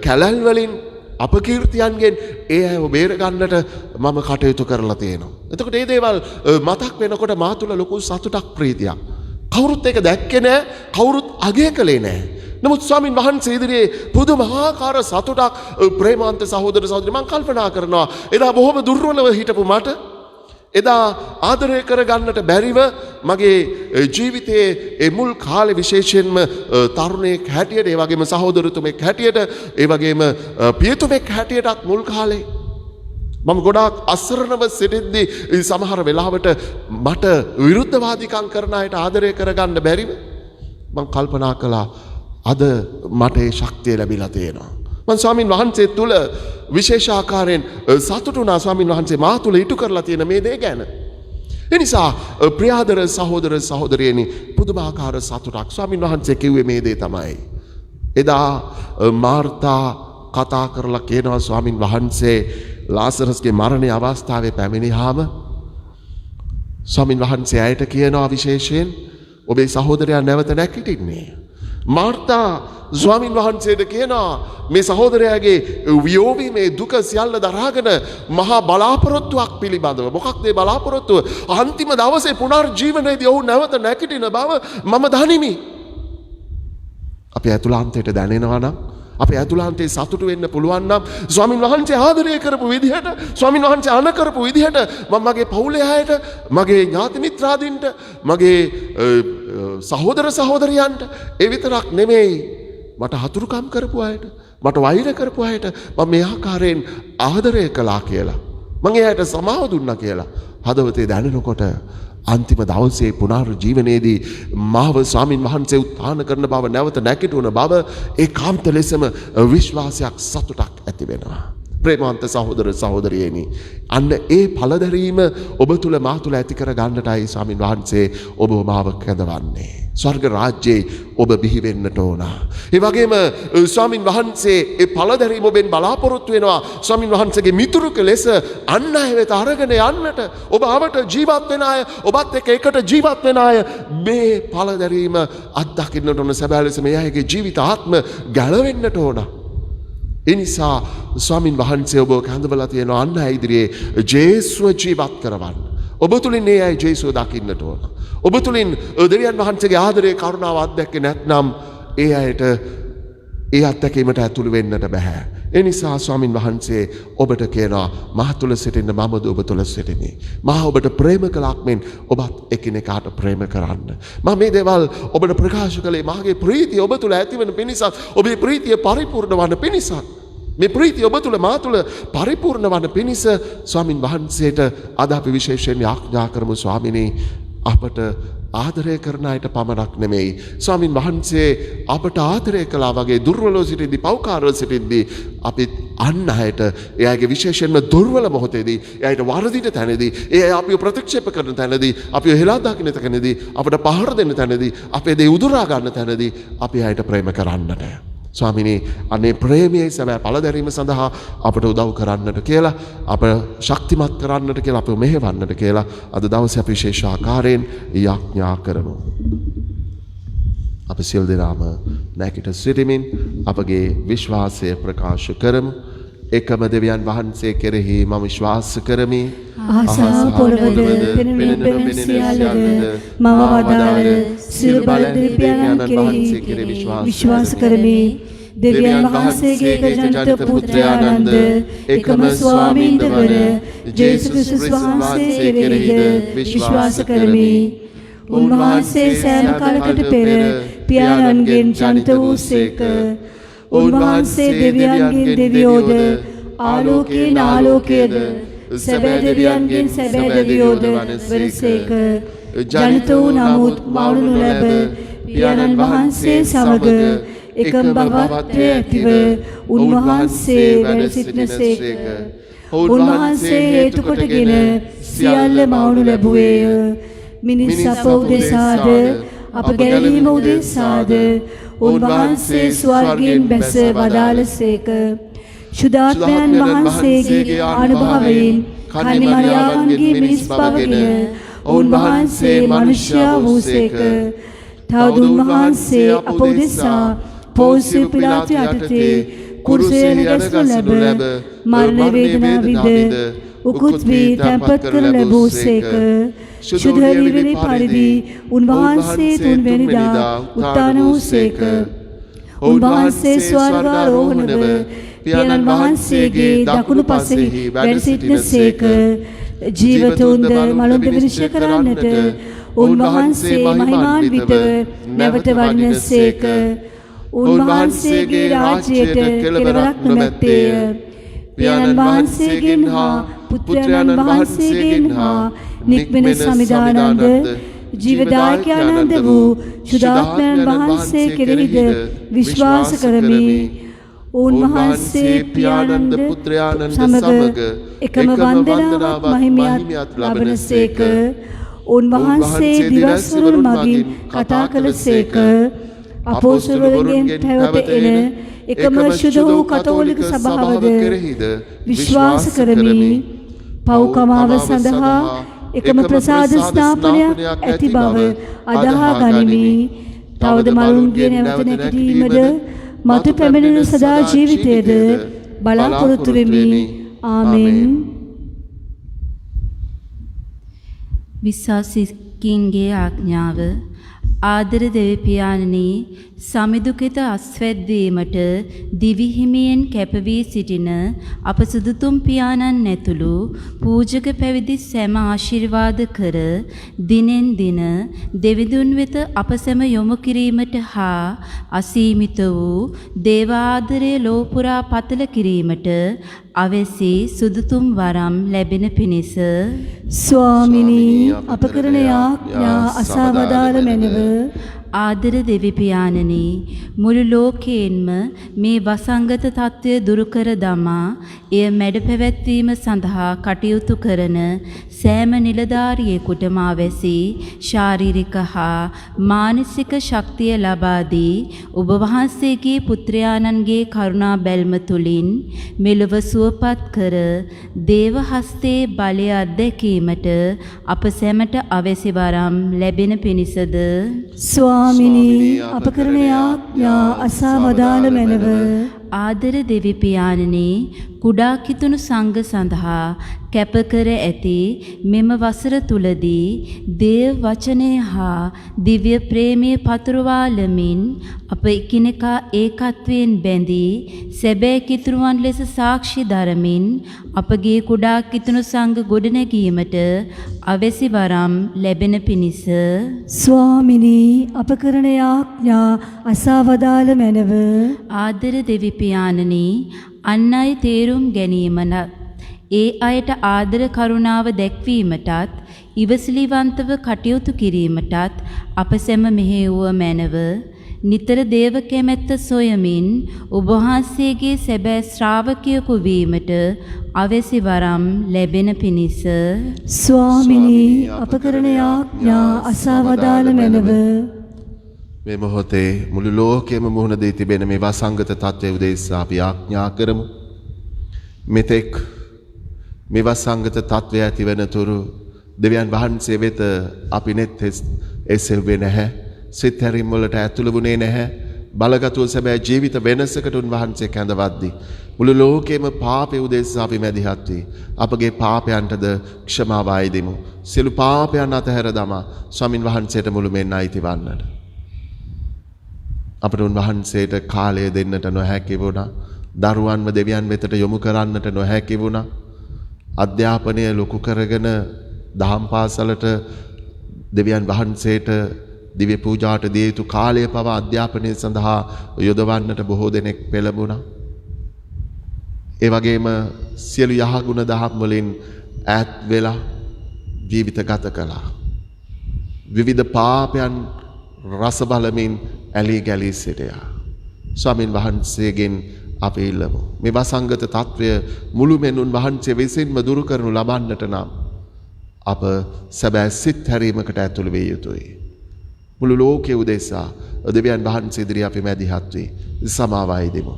කැලල් වලින් අපකීර්තියන්ගෙන් ඒ අයව බේර ගන්නට මම කටයුතු කරලා තියෙනවා. එතකොට මේ දේවල් මතක් වෙනකොට මා තුළ ලොකු සතුටක් ප්‍රීතියක්. කවුරුත් ඒක දැක්කේ නෑ, කවුරුත් අගය කළේ නෑ. නමුත් ස්වාමින් වහන්සේ ඉදිරියේ පුදුමාකාර සතුටක් ප්‍රේමාන්ත සහෝදර සහෝදරි මම කල්පනා කරනවා එදා බොහොම දුර්වලව හිටපු මට එදා ආදරය කරගන්නට බැරිව මගේ ජීවිතයේ ඒ මුල් කාලේ විශේෂයෙන්ම තරුණයෙක් හැටියට ඒ වගේම සහෝදරතුමෙක් හැටියට ඒ වගේම පියතුමෙක් හැටියටත් මුල් කාලේ මම ගොඩාක් අසරණව සිටිද්දී සමහර වෙලාවට මට විරුද්ධවාදීකම් කරන අයට ආදරය කරගන්න බැරිව මම කල්පනා කළා අද මට ඒ ශක්තිය ලැබිලා තියෙනවා. මම ස්වාමින් වහන්සේ තුල විශේෂ ආකාරයෙන් සතුටු වුණා. ස්වාමින් වහන්සේ මා තුල ඉටු කරලා තියෙන මේ දේ ගැන. ඒ නිසා ප්‍රියාදර සහෝදර සහෝදරියනි පුදුමාකාර සතුටක් ස්වාමින් වහන්සේ කිව්වේ මේ දේ තමයි. එදා මාර්තා කතා කරලා කියනවා ස්වාමින් වහන්සේ ලාසරස්ගේ මරණයේ අවස්ථාවේ පැමිණියාම ස්වාමින් වහන්සේ අයට කියනවා විශේෂයෙන් ඔබේ සහෝදරයා නැවත නැගිටින්නේ. මාර්තා ස්වාමින් වහන්සේට කියනවා මේ සහෝදරයාගේ වියෝවීමේ දුක සියල්ල දරාගෙන මහා බලාපොරොත්තුවක් පිළිබඳව මොකක්ද ඒ බලාපොරොත්තුව? අන්තිම දවසේ පුනර්ජීවනයේදී ඔහු නැවත නැගිටින බව මම දනිමි. අපේ ඇතුළාන්තයට දැනෙනවා නම් අපේ ඇතුළාන්තයේ සතුටු වෙන්න පුළුවන් නම් ස්වාමින් වහන්සේ ආදරය කරපු විදිහට ස්වාමින් වහන්සේ අන කරපු විදිහට මම මගේ පවුලේ අයට මගේ ඥාති මිත්‍රාදීන්ට මගේ සහෝදර සහෝදරියන්ට ඒ විතරක් නෙමෙයි මට හතුරුකම් කරපු අයට මට වෛර කරපු අයට මම මේ ආකාරයෙන් ආදරය කළා කියලා මම එයාට සමාව දුන්නා කියලා හදවතේ දැනෙනකොට අන්තිම දවසේ පුනරුජීවනයේදී මාව ස්වාමින් වහන්සේ උත්ථාන කරන බව නැවත නැගිටුණ බව ඒකාන්ත ලෙසම විශ්වාසයක් සතුටක් ඇති වෙනවා. ප්‍රේමවන්ත සහෝදර සහෝදරියනි අන්න ඒ ඵලදැරීම ඔබ තුල මා තුල ඇති කර ගන්නටයි ස්වාමින් වහන්සේ ඔබ මාව කැඳවන්නේ. ස්වර්ග රාජ්‍යයේ ඔබ බිහි වෙන්නට ඕන. ඒ වගේම ස්වාමින් වහන්සේ ඒ ඵලදැරීම ඔබෙන් බලාපොරොත්තු වෙනවා. ස්වාමින් වහන්සේගේ මිතුරුක ලෙස අන් අය වෙත අරගෙන යන්නට ඔබ ආවට ජීවත් වෙන අය ඔබත් එක්ක එකට ජීවත් වෙන අය මේ ඵලදැරීම අත්දකින්නට ඕන. සැබෑ ලෙස මේ අයගේ ජීවිත ආත්ම ගැලවෙන්නට ඕන. ඒ නිසා ස්වාමින් වහන්සේ ඔබ කැඳවලා තියෙන අන් අය ඉදිරියේ ජේසුව ජීවත් කරවන්න. ඔබ තුලින් මේ අය ජේසුව දකින්නට ඕන. ඔබ තුලින් දෙවියන් වහන්සේගේ ආදරයේ කරුණාව අත්දැකේ නැත්නම් ඒ අයට ඒ අත්දැකීමට ඇතුළු වෙන්නට බෑ. ඒ නිසා ස්වාමින් වහන්සේ ඔබට කියනවා මා තුල සිටින්න මමද ඔබ තුල සිටින්නේ. මා ඔබට ප්‍රේම කළාක් මෙන් ඔබත් එකිනෙකාට ප්‍රේම කරන්න. මම මේ දේවල් ඔබට ප්‍රකාශ කළේ මාගේ ප්‍රීතිය ඔබ තුල ඇතිවෙන පිණිසත් ඔබේ ප්‍රීතිය පරිපූර්ණ වන පිණිසත්. මේ ප්‍රීතිය ඔබ තුල මා තුල පරිපූර්ණ වන පිණිස ස්වාමින් වහන්සේට අද අපි විශේෂයෙන් ආඥා කරමු ස්වාමිනේ අපට ආදරය කරන අයට පමණක් නෙමෙයි ස්වාමින් වහන්සේ අපට ආදරය කළා වගේ දුර්වලව සිටින්දී පෞකාරව සිටින්දී අපි අන් අයට එයාගේ විශේෂයෙන්ම දුර්වල මොහොතේදී එයාට වරදින තැනදී ඒ අපිව ප්‍රතික්ෂේප කරන තැනදී අපිව හෙලා දකින්න තැනදී අපට පහර දෙන්න තැනදී අපේ දේ උදුරා ගන්න තැනදී අපි අයට ප්‍රේම කරන්නට ස්වාමිනේ අනේ ප්‍රේමයේ සැබෑ ඵලදැරීම සඳහා අපට උදව් කරන්නට කියලා අප ශක්තිමත් කරන්නට කියලා අපව මෙහෙවන්නට කියලා අද දවසේ අපි විශේෂ ආකාරයෙන් යාඥා කරමු. අපි සියලු දෙනාම නැගිට සිටමින් අපගේ විශ්වාසය ප්‍රකාශ කරමු. එකම දෙවියන් වහන්සේ කෙරෙහි මම විශ්වාස කරමි. ආසා පොළවද පෙනෙන සියල්ලද මම වදාළ සියලු බලධාරීන් කෙරෙහි විශ්වාස කරමි. දෙවියන් වහන්සේගේ ජනිත පුත්‍රයානන්ද එකම ස්වාමීන්ද වන ජේසුස් ක්‍රිස්තුස් වහන්සේ කෙරෙහිද විශ්වාස කරමි. උන්වහන්සේ සෑම කාලයකට පෙර පියාණන්ගෙන් ජනිත වූසේක. උන්වහන්සේ දෙවියන්ගෙන් දෙවියෝද ආලෝකයෙන් ආලෝකයේද සැබෑ දෙවියන්ගෙන් සැබෑ දෙවියෝද වනසේක. ජනිත වූ නමුත් මවුණු නොලැබ පියාණන් වහන්සේ සමග එකම බවත්වයේ ඇතිව උන්වහන්සේ වැඩ සිටිනසේක. උන්වහන්සේ හේතු කොටගෙන සියල්ල මවුණු ලැබුවේය. මිනිස් අප උදෙසාද අප ගැලවීම උදෙසාද උන්වහන්සේ ස්වර්ගයෙන් බැස වදාළසේක. ශුද්ධාත්මයන් වහන්සේගේ අනුභවයෙන් කන්‍ය මරියාවන්ගේ මිනිස් බවගෙන උන්වහන්සේ මනුෂ්‍යයා වූසේක. තවද උන්වහන්සේ අප උදෙසා පොන්සිය පිලාතු යටතේ කුරුසයෙන් ගැසුණු ලැබ මරණ වේදනා විඳ උකුත් වී තැන්පත් කර ලැබූසේක. ශුද්ධ වීමේ පරිදි උන්වහන්සේ තුන්වැනිදා උත්ථාන වූසේක. උන්වහන්සේ ස්වර්ගාරෝහණව පියාණන් වහන්සේගේ දකුණු පසෙහි වැඩ සිටිනසේක. ජීවතුන්ද මලුන්ද විනිශ්චය කරන්නට උන්වහන්සේ මහිමාන්විතව නැවත වඩිනසේක. උන්වහන්සේගේ රාජ්‍යයට කෙළවරක් නොමැත්තේය. පියාණන් වහන්සේගෙන් හා පුත්‍රයන් වහන්සේගෙන් හා නික්මෙන සමිදානන්ද ජීවදායකයන්ද වූ ශුද්ධාත්මයන් වහන්සේ කෙරෙහිද විශ්වාස කරමි. උන්වහන්සේ පියාණන්ද පුත්‍රයානන්ද සමග එකම වන්දනාවක් මහිමයත් ලබනසේක. උන්වහන්සේ දිවස්වල මගින් කතා කළසේක. අපොස්තලයන්ගෙන් පැවත එන එකම ශුද්ධ වූ කතෝලික සභාවද විශ්වාස කරමි. පව්කමාව සඳහා එකම ප්‍රසාද ස්ථාපනයක් ඇති බව අදහා ගනිමි. තවද මරුන්ගේ නැවත නැගීමද මතු පැමිණෙන සදා ජීවිතයේද බලාපොරොත්තු වෙමි. ආමෙන්. විශ්වාසිකයින්ගේ ආඥාව. ආදර දෙවියන් සමිදුකෙත අස්වැද්දීමට දිවිහිමියෙන් කැපවී සිටින අප සුදුතුම් පියාණන් ඇතුළු පූජක පැවිදි සැම ආශිර්වාද කර දිනෙන් දින දෙවිඳුන් වෙත අප සැම යොමු කිරීමට හා අසීමිත වූ දේවාදරයේ ලෝපුරා පතල කිරීමට අවැසි සුදුතුම් වරම් ලැබෙන පිණිස ස්වාමිනී අප කරන යාඥා අසවදාළ මැනව. ආදර දෙවි පියාණනි, මුළු ලෝකයෙන්ම මේ වසංගත තත්ත්වය දුරු කර දමා එය මැඩ පැවැත්වීම සඳහා කටයුතු කරන සෑම නිලධාරියෙකුටම අවැසි ශාරීරික හා මානසික ශක්තිය ලබා දී ඔබ වහන්සේගේ පුත්‍රයාණන්ගේ කරුණා බැල්ම තුලින් මෙලොව සුවපත් කර දේව හස්තේ බලය අත්දැකීමට අප සැමට අවැසි වරම් ලැබෙන පිණිසද ස්වාමිනී අප කරන යාඥා අසවදාළ මැනව. ආදර දෙවි පියාණනි, කුඩා කිතුණු සංඝ සඳහා කැප කර ඇති මෙම වසර තුලදී දේව වචනය හා දිව්‍ය ප්‍රේමයේ පතුරවාලමින් අප එකිනෙකා ඒකත්වයෙන් බැඳී සැබෑ කිතුරුවන් ලෙස සාක්ෂි දරමින් අපගේ කුඩා කිතුණු සංඝ ගොඩනැගීමට අවැසි වරම් ලැබෙන පිණිස ස්වාමිනී අප කරන යාඥා අසවදාළ මැනව. ආදර දෙවි පියාණනි, අන් අය තේරුම් ගැනීමන ඒ අයට ආදර කරුණාව දැක්වීමටත් ඉවසිලිවන්තව කටයුතු කිරීමටත් අප සැම මෙහෙයුව මැනව. නිතර දේව කැමැත්ත සොයමින් ඔබ වහන්සේගේ සැබෑ ශ්‍රාවකයෙකු වීමට අවැසි වරම් ලැබෙන පිණිස ස්වාමිනී අප කරන යාඥා අසවදාළ මැනව. මේ මොහොතේ මුළු ලෝකෙම මුහුණ දී තිබෙන මේ වසංගත තත්ත්වය උදෙසා අපි ආඥා කරමු. මෙතෙක් මේ වසංගත තත්ත්වය ඇතිවන තුරු දෙවියන් වහන්සේ වෙත අපි නෙත් එසෙව්වේ නැහැ. සිත හැරීම් වලට ඇතුළු වුණේ නැහැ. බලගතුව සැබෑ ජීවිත වෙනසකට උන්වහන්සේ කැඳවද්දී මුළු ලෝකෙම පාපය උදෙසා අපි මැදිහත් වී අපගේ පාපයන්ටද ක්ෂමාව අයදිමු. සියලු පාපයන් අතහැර දමා ස්වාමින් වහන්සේට මුළුමෙන් අයිති වන්නට අපට උන්වහන්සේට කාලය දෙන්නට නොහැකි වුණා. දරුවන්ව දෙවියන් වෙතට යොමු කරන්නට නොහැකි වුණා. අධ්‍යාපනය ලොකු කරගෙන දහම් පාසලට දෙවියන් වහන්සේට දිව්‍ය පූජාට දිය යුතු කාලය පවා අධ්‍යාපනය සඳහා යොදවන්නට බොහෝ දෙනෙක් පෙළඹුණා. ඒ වගේම සියලු යහගුණ දහම් වලින් ඈත් වෙලා ජීවිත ගත කළා. විවිධ පාපයන් රස බලමින් ඇලී ගැලී සිටියා. ස්වාමින් වහන්සේගෙන් අපි ඉල්ලමු. මේ වසංගත තත්වය මුළුමෙන් උන්වහන්සේ විසින්ම දුරු කරනු ලබන්නට නම් අප සැබෑ සිත් හැරීමකට ඇතුළු විය යුතුයි. මුළු ලෝකයේ උදෙසා දෙවියන් වහන්සේ ඉදිරියේ අපි මැදිහත් වී සමාව අයදිමු.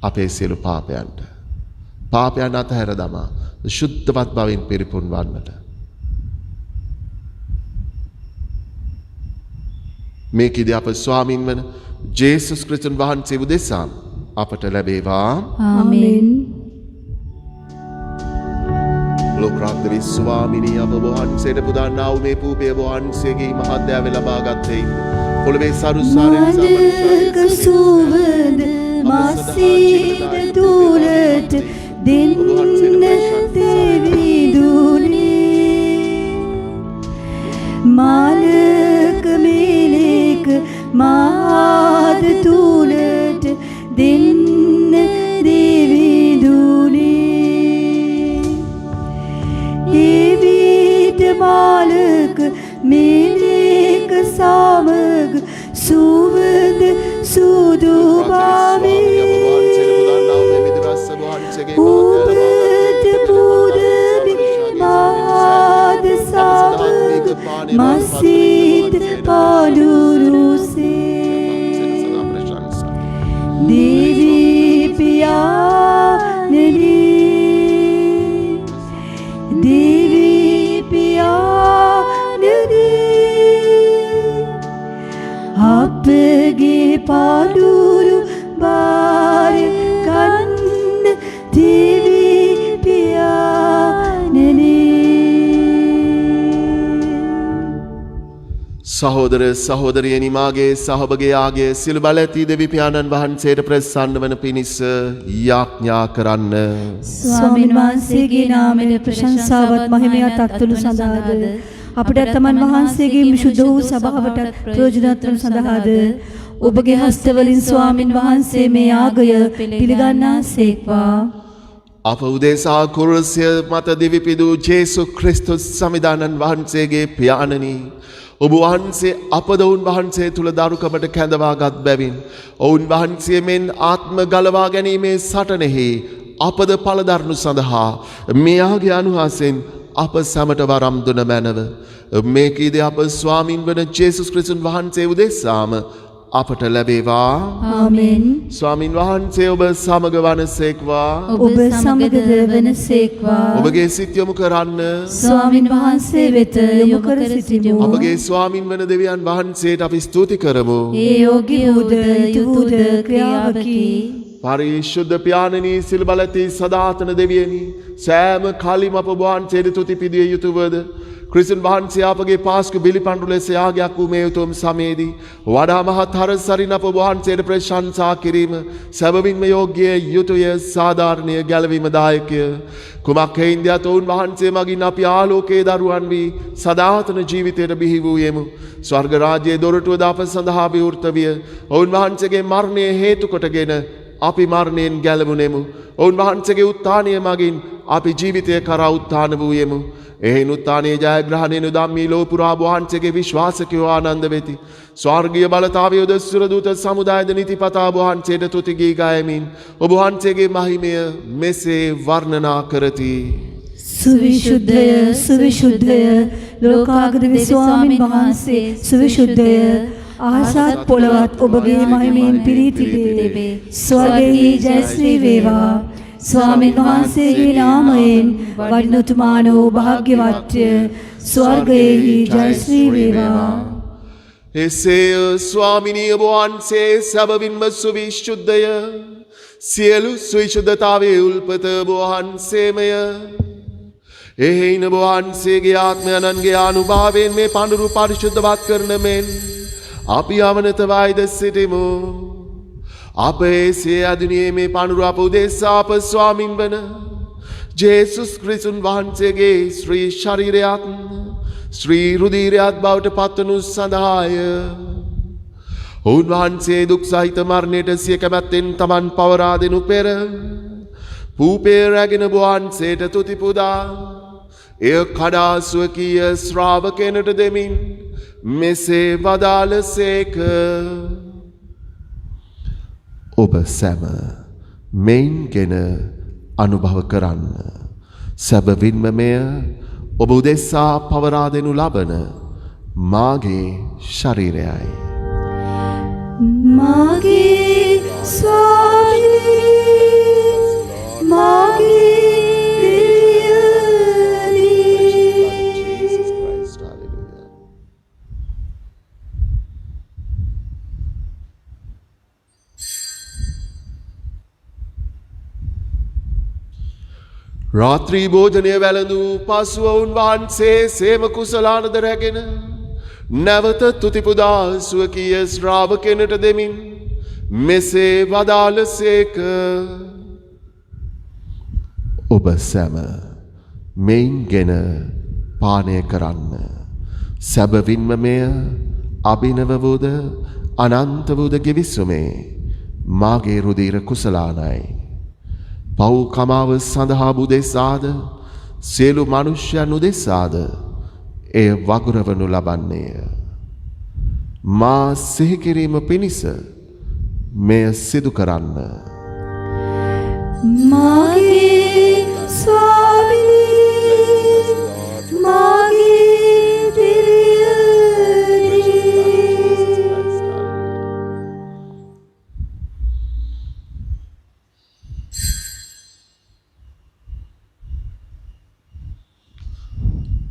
අපේ සියලු පාපයන්ට. පාපයන් අතහැර දමා සුද්ධවත් බවින් පිරිපුන් වන්නට. මේකදී අප ස්වාමින් වන ජේසුස් ක්‍රිස්තුන් වහන්සේ උදෙසා අපට ලැබේවා. ආමෙන්. ලෝකරාජ්‍ය විශ්වාමිනී අප වහන්සේට පුදන්නා වූ මේ පූපය වහන්සේගේ මහත් දයාව ලබා ගත්තේ. පොළවේ සරුසාරෙන් මානක සුවඳ මාසීද දුරට දෙන්න දෙවිදුනේ. මානක මිලක මාද තුලට දෙන්න දෙවිදුනේ. එවිට මාලක මිලක සමග සුවඳ සුදු බවේ උපත පුදබි මාද සමග මසිත පඩුරුසේ. දේවි පියාණනි දේවි පියාණනි අපගේ පඩුරු බාර ගන්න දේවි පියාණනි. සහෝදර සහෝදරියනි මාගේ සහභගයාගේ සිල් බල ඇති දෙවි පියාණන් වහන්සේට ප්‍රසන්න වන පිණිස යාඥා කරන්න. ස්වාමීන් වහන්සේගේ නාමයෙන් ප්‍රශංසාවත් මහිමයත් අත්තුළු සඳහාද අපට තමන් වහන්සේගේ විසුද්ධ වූ සභාවට ප්‍රයෝජනවත් වන සඳහාද ඔබගේ හස්තවලින් ස්වාමින් වහන්සේ මේ යාගය පිළිගන්නාසේක්වා. අප උදෙසා කුරුසිය මත දිවිපිදූ ජේසු ක්‍රිස්තුස් සමිදානන් වහන්සේගේ පියාණනි ඔබ වහන්සේ අපද ඔවුන් වහන්සේ තුළ දරුකමට කැඳවාගත් බැවින් ඔවුන් වහන්සේ මෙන් ආත්ම ගලවා ගැනීමේ සටනෙහි අපද පලදරනු සඳහා මෙයාගේ අනුහසෙන් අප සැමට වරම් දුන මැනව මේකීද අප ස්වාමින් වන ජේසුස් ක්‍රිස්තුන් වහන්සේ උදෙසාම අපට ලැබේවා. ආමෙන්. ස්වාමින් වහන්සේ ඔබ සමග වනසේක්වා. ඔබ සමගද වනසේක්වා. ඔබගේ සිත් යොමු කරන්න ස්වාමින් වහන්සේ වෙත යොමු කර සිටිමු. අපගේ ස්වාමින් වන දෙවියන් වහන්සේට අපි ස්තුති කරමු. ඒ යෝගී වූද යුතුද ක්‍රියාවකි. පරිශුද්ධ පියාණනි සිල් බලති සදාතන දෙවියනි සෑම කලිම අප වහන්සේට තුති පිදිය යුතුවද ක්‍රිස්තුන් වහන්සේ අපගේ පාස්කු බිලිපඬු ලෙස යාගයක් වූ මේ උතුම් සමයේදී වඩා මහත් හරසරින් අප වහන්සේට ප්‍රශංසා කිරීම සැබවින්ම යෝග්‍ය යුතුය සාධාරණීය ගැලවීමදායකය කුමක් හේින්දයත් ඔවුන් වහන්සේ මගින් අපි ආලෝකයේ දරුවන් වී සදාතන ජීවිතයට බිහි වූයෙමු. ස්වර්ග රාජ්‍යයේ දොරටුව ද අප සඳහා විවෘත විය. ඔවුන් වහන්සේගේ මරණය හේතු කොටගෙන අපි මරණයෙන් ගැලවුණෙමු. ඔවුන් වහන්සේගේ උත්ථානය මගින් අපි ජීවිතය කරා උත්ථාන වූයෙමු. එහෙන් උත්ථානයේ ජයග්‍රහණය නුදම්මී ලෝ පුරා වහන්සේගේ විශ්වාසකයෝ ආනන්ද වෙති. ස්වර්ගීය බලතාවයෝද සුරදූත සමුදායද නිතිපතා වහන්සේට තුති ගී ගයමින් ඔබ වහන්සේගේ මහිමය මෙසේ වර්ණනා කරති. සුවිශුද්ධය සුවිශුද්ධය ලෝකාගත ස්වාමින් වහන්සේ සුවිශුද්ධය ආසත් පොළවත් ඔබගේ මහිමයෙන් පිරී තිබේ. ස්වර්ගයේ ජයශ්‍රී වේවා. ස්වාමීන් වහන්සේගේ නාමයෙන් වඩිනතුමානෝ භාග්‍යවත්ය. ස්වර්ගයේ ජයශ්‍රී වේවා. එසේ ස්වාමිනී ඔබ වහන්සේ සැබවින්ම සුවිශුද්ධය. සියලු සුවිශුද්ධතාවයේ උල්පත ඔබ වහන්සේමය. එහෙයින් ඔබ වහන්සේගේ ආත්මයන්ගේ අනුභවයෙන් මේ පඳුරු පරිශුද්ධවත් කරන මෙන් අපි අවනත වයිද සිටිමු. අප එසේ අදුනියේ මේ පඳුරු අප උදෙසා අප ස්වාමින් වන ජේසුස් ක්‍රිස්තුන් වහන්සේගේ ශ්‍රී ශරීරයත් ශ්‍රී රුධිරයත් බවට පත්වනු සඳහාය. උන්වහන්සේ දුක් සහිත මරණයට සිය කැමැත්තෙන් තමන් පවරා දෙනු පෙර පූපේ රැගෙන වහන්සේට තුති පුදා එය කඩා ස්වකීය ශ්‍රාවකයනට දෙමින් මෙසේ වදාළසේක. ඔබ සැම මෙයින්ගෙන අනුභව කරන්න. සැබවින්ම මෙය ඔබ උදෙසා පවරා දෙනු ලබන මාගේ ශරීරයයි. මාගේ ස්වාමී මාගේ රාත්‍රී භෝජනය වැළඳූ පසුව උන්වහන්සේ සේම කුසලානද රැගෙන නැවත තුතිපුදා ස්වකීය ශ්‍රාවකයනට දෙමින් මෙසේ වදාළසේක. ඔබ සැම මෙයින්ගෙන පානය කරන්න. සැබවින්ම මෙය අභිනව වූද අනන්ත වූද ගිවිසුමේ මාගේ රුධිර කුසලානයි. පව් කමාව සඳහා බුදෙසාද සියලු මනුෂ්‍යයන් උදෙසාද එය වගුරවනු ලබන්නේය. මා සිහි කිරීම පිණිස මෙය සිදු කරන්න. මාගේ ස්වාමී මාගේ දිරියනි.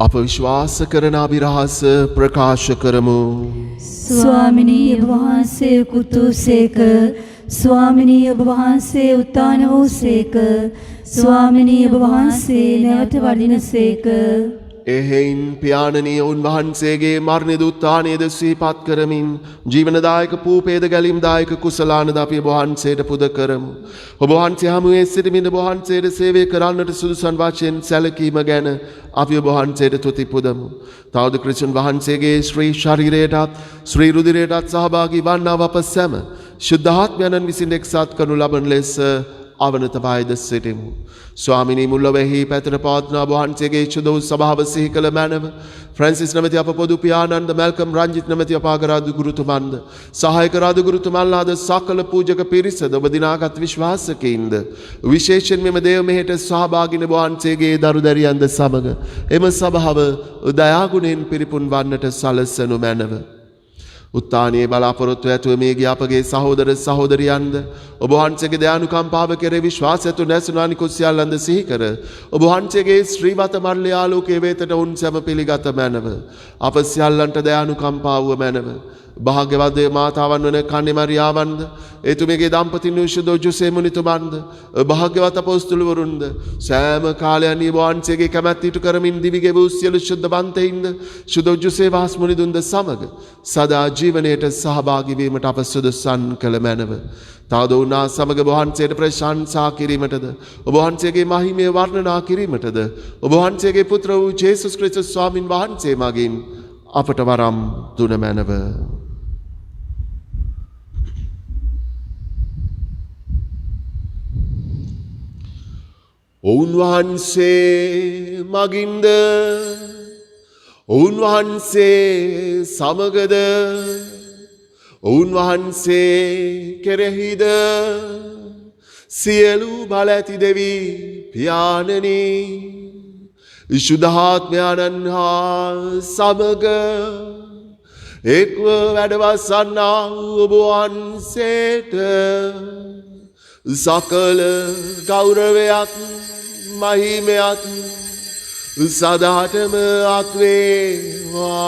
අප විශ්වාස කරන අභිරහස ප්‍රකාශ කරමු. ස්වාමිනී ඔබ වහන්සේ කුතුසේක. ස්වාමිනී ඔබ වහන්සේ උත්තාන වූසේක. ස්වාමිනී ඔබ වහන්සේ නැවත වඩිනසේක. එහෙයින් පියාණනී උන්වහන්සේගේ මරණද උත්ථානයද සිහිපත් කරමින් ජීවනදායක පූපේද ගැලීම්දායක කුසලානද අපි ඔබ වහන්සේට පුද කරමු. ඔබ වහන්සේ හමුවේ සිටමින් ඔබ වහන්සේට සේවය කරන්නට සුදුසන් වශයෙන් සැලකීම ගැන අපි ඔබ වහන්සේට තුති පුදමු. තවද ක්‍රිස්තුන් වහන්සේගේ ශ්‍රී ශරීරයටත් ශ්‍රී රුධිරයටත් සහභාගී වන්නා අප සැම ශුද්ධාත්මයන්න් විසින් එක්සත් කරනු ලබන ලෙස අවනතවයිද සිටිමු. ස්වාමිනී මුල්ලොවෙහි පැතර පවත්නා වහන්සේගේ චුදෝ සභාව සිහි කළ මැනව ෆ්‍රැන්සිස් නැමැති අප පොදු පියාණන්ද මැල්කම් රංජිත් නැමැති අපාගරාදු ගුරුතුමන්ද සහායක රාදු ගුරුතුමන්ලාද සකල පූජක පිරිසද ඔබ දිනාගත් විශ්වාසකයින්ද විශේෂයෙන් මෙම දේව මෙහෙට සහභාගී වහන්සේගේ දරුදැරියන්ද සමග එම සභාව දයාගුණයෙන් පිරිපුන් වන්නට සලසනු මැනව. උත්තානයේ බලාපොරොත්තු ඇතුව මේ ගිය අපගේ සහෝදර සහෝදරියන්ද ඔබ වහන්සේගේ දයානුකම්පාව කෙරේ විශ්වාස ඇතුව නැසුණු අනිකුත් සියල්ලන්ද සිහි කර ඔබ වහන්සේගේ ශ්‍රීවත මල්ලේ ආලෝකයේ වේතට උන් සැම පිළිගත මැනව. අප සියල්ලන්ට දයානුකම්පාව මැනව. භාග්‍යවත් මාතාවන් වන කන්නේ මරියාවන්ද එතුමියගේ දම්පතින් විශුද්ධ ජොසේ මුනිතුමන්ද භාග්‍යවත් අපොස්තුලවරුන්ද සෑම කාලයන් වහන්සේගේ කැමැත්ත ඉටු කරමින් දිවිගේ වූ සියලු ශුද්ධවන්තයින්ද ශුද්ධ ජොසේ වහස් මුනිදුන්ද සමග සදා ජීවනයට සහභාගී වීමට අප සුදුසන් කළ මැනව. තවද උනා සමග වහන්සේට ප්‍රශංසා කිරීමටද ඔබ වහන්සේගේ මහිමය වර්ණනා කිරීමටද ඔබ වහන්සේගේ පුත්‍ර වූ ජේසුස් ක්‍රිස්තුස් ස්වාමින් වහන්සේ මගින් අපට වරම් දුන මැනව. ඔවුන් වහන්සේ මගින්ද ඔවුන් වහන්සේ සමගද ඔවුන් වහන්සේ කෙරෙහිද සියලු බල ඇති දෙවි පියාණනි ශුද්ධාත්මයන්න් හා සමග එක්ව වැඩවසන්නා ඔබ වහන්සේට සකල ගෞරවයක් මහිමයක් සදාටම අත්වේවා.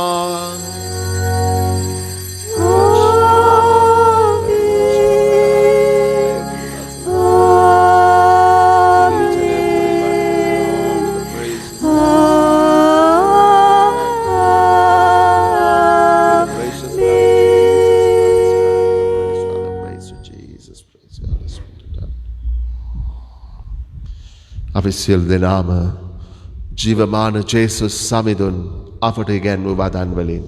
අපි සියලු දෙනාම ජීවමාන ජේසුස් සමිඳුන් අපට ඉගැන්වූ වදන් වලින්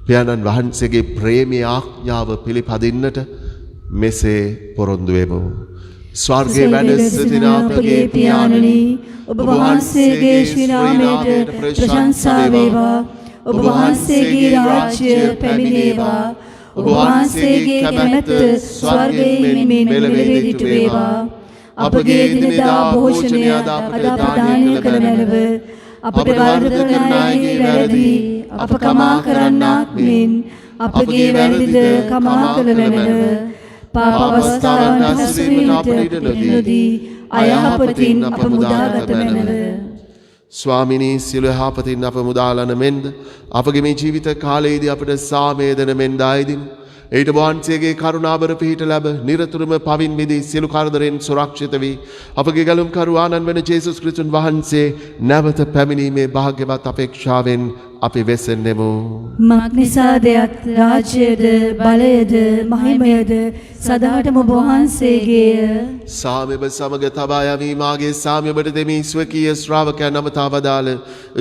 පියාණන් වහන්සේගේ ප්‍රේමී ආඥාව පිළිපදින්නට මෙසේ පොරොන්දු වෙමු. ස්වර්ගයේ වැඩ සිටින අපගේ පියාණනි ඔබ වහන්සේගේ ශ්‍රී නාමයට ප්‍රශංසා වේවා. ඔබ වහන්සේගේ රාජ්‍ය පැමිණේවා. ඔබ වහන්සේගේ කැමැත්ත ස්වර්ගයේ මෙන් මෙලොවේ සිට වේවා. අපගේ දිනදා භෝජනය අද අපට දානය කළ මැනව. අපට වරද කරන අයගේ වැරදි අප කමා කරන්නාක් මෙන් අපගේ වැරදිද කමා කළ මැනව. පාප අවස්ථාවන් හසුවීමට අපට නොදී අයහපතින් අප මුදාගත මැනව. ස්වාමිනී සියලු යහපතින් අප මුදාලන මෙන්ද අපගේ මේ ජීවිත කාලයේදී අපට සාමේදන මෙන්ද ආයදින් ඊට වහන්සේගේ කරුණාබර පිහිට ලැබ නිරතුරුම පවින් මිදී සියලු කරදරෙන් සුරක්ෂිත වී අපගේ ගලුම් කරුවාණන් වන ජේසුස් ක්‍රිස්තුන් වහන්සේ නැවත පැමිණීමේ භාග්‍යවත් අපේක්ෂාවෙන් අපි වෙසෙන්නෙමු. මක්නිසාදයත් රාජ්‍යද බලයද මහිමයද සදාටම ඔබ වහන්සේගේය. සාමෙබ සමග තබා යවීමාගේ සාමෙබට දෙමි ස්වකීය ශ්‍රාවකයන් නමතා වදාළ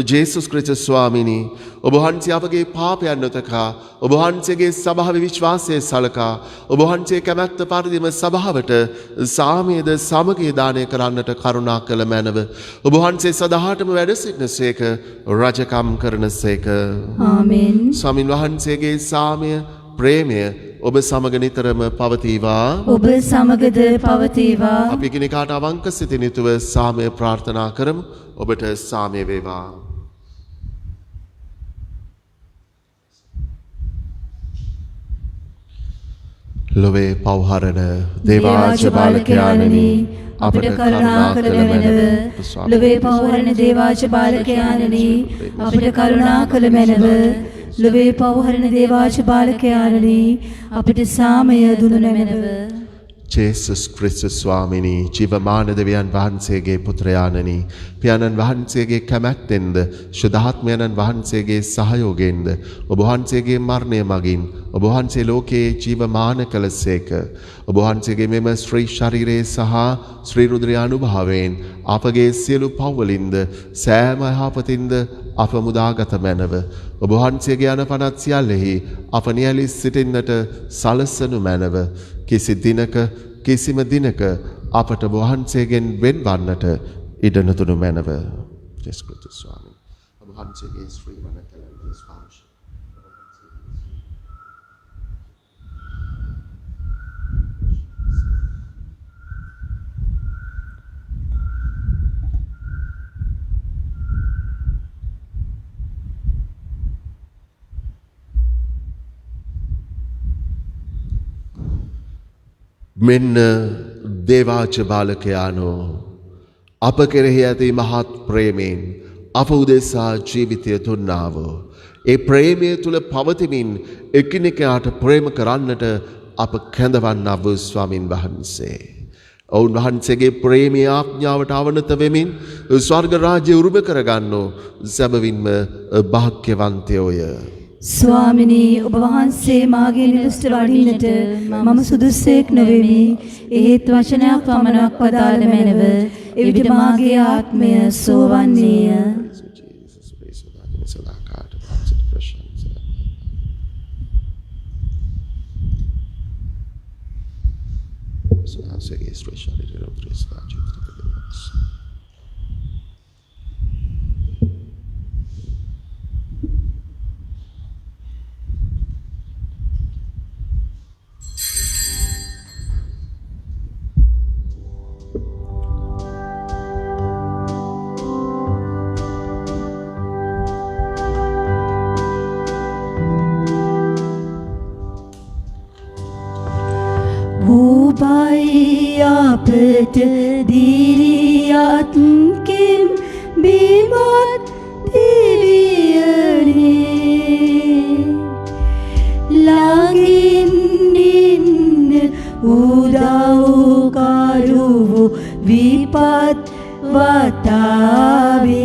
ජේසුස් ක්‍රිස්තුස් ස්වාමිනී ඔබ වහන්සේ අපගේ පාපයන් නොතකා ඔබ වහන්සේගේ සභාවේ විශ්වාසය සලකා ඔබ වහන්සේ කැමැත්ත පරිදිම සභාවට සාමයේද සමගිය දානය කරන්නට කරුණා කළ මැනව. ඔබ වහන්සේ සදාටම වැඩ සිටිනසේක රජකම් කරනසේක. ආමෙන්. ස්වාමින් වහන්සේගේ සාමය ප්‍රේමය ඔබ සමග නිතරම පවතිවා. ඔබ සමගද පවතිවා. අපි කෙනෙකුට අවංක සිතින් යුතුව සාමය ප්‍රාර්ථනා කරමු. ඔබට සාමය වේවා. ලොවේ පවහරන දේවාජ බාලකයාණනි අපට කරුණා කළ මැනව. ලොවේ පවහරන දේවාජ බාලකයාණනි අපට කරුණා කළ මැනව. ලොවේ පවහරන දේවාජ බාලකයාණනි අපට සාමය දුන මැනව. ජේසුස් ක්‍රිස්තුස් ස්වාමිනී ජීවමාන දෙවියන් වහන්සේගේ පුත්‍රයාණනි පියාණන් වහන්සේගේ කැමැත්තෙන්ද ශුද්ධාත්මයන්න් වහන්සේගේ සහයෝගයෙන්ද ඔබ වහන්සේගේ මරණය මගින් ඔබ වහන්සේ ලෝකයේ ජීවමාන කළසේක ඔබ වහන්සේගේ මෙම ශ්‍රී ශරීරයේ සහ ශ්‍රී රුධිරය අනුභවයෙන් අපගේ සියලු පව්වලින්ද සෑම යහපතින්ද අප මුදාගත මැනව ඔබ වහන්සේගේ අනපනත් සියල්ලෙහි අප නියැලී සිටින්නට සලසනු මැනව කිසි දිනක කිසිම දිනක අපට වහන්සේගෙන් වෙන්වන්නට ඉඩ නොදුණු මැනව ජේසුස් ක්‍රිස්තුස් ස්වාමීන් ඔබ වහන්සේගේ ශ්‍රී වනකලගේ ස්පර්ශය මෙන්න දේවාච බාලකයානෝ අප කෙරෙහි ඇති මහත් ප්‍රේමයෙන් අප උදෙසා ජීවිතය දුන්නාවෝ. ඒ ප්‍රේමය තුළ පවතිමින් එකිනෙකාට ප්‍රේම කරන්නට අප කැඳවන්නා වූ ස්වාමින් වහන්සේ. ඔවුන් වහන්සේගේ ප්‍රේමී ආඥාවට අවනත වෙමින් ස්වර්ග රාජ්‍ය උරුම කරගන්නෝ සැබවින්ම භාග්‍යවන්තයෝය. ස්වාමිනී ඔබ වහන්සේ මාගේ නිවසට වඩින්නට මම සුදුස්සෙක් නොවෙමි. ඒත් වචනයක් පමණක් පදාළ මැනව එවිට මාගේ ආත්මය සෝවන්නේය. අපට දිරියත් කෙම් බිමත් දිවියනේ ළඟින් ඉන්න උදව්කරුවෝ විපත් වතාවේ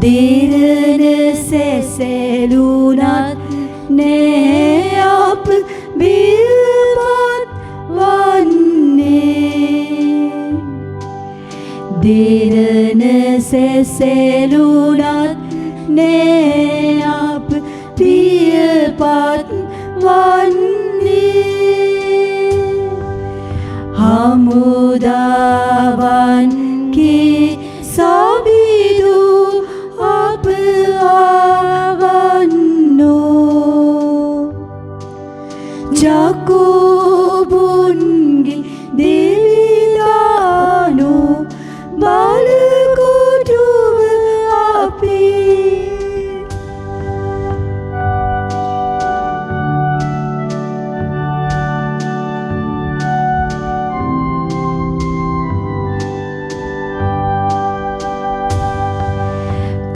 දෙරණ සැසැලුණත් නෑ අප බිල්පත් වන්නේ දෙරණ සැසැලුණත් නෑ අප බිල්පත් වන්නේ හමුදාවන්ගේ සබිදු අප ආවන්නෝ ජාකෝබුන්ගේ දෙවිදානෝ බලකොටුව අපේ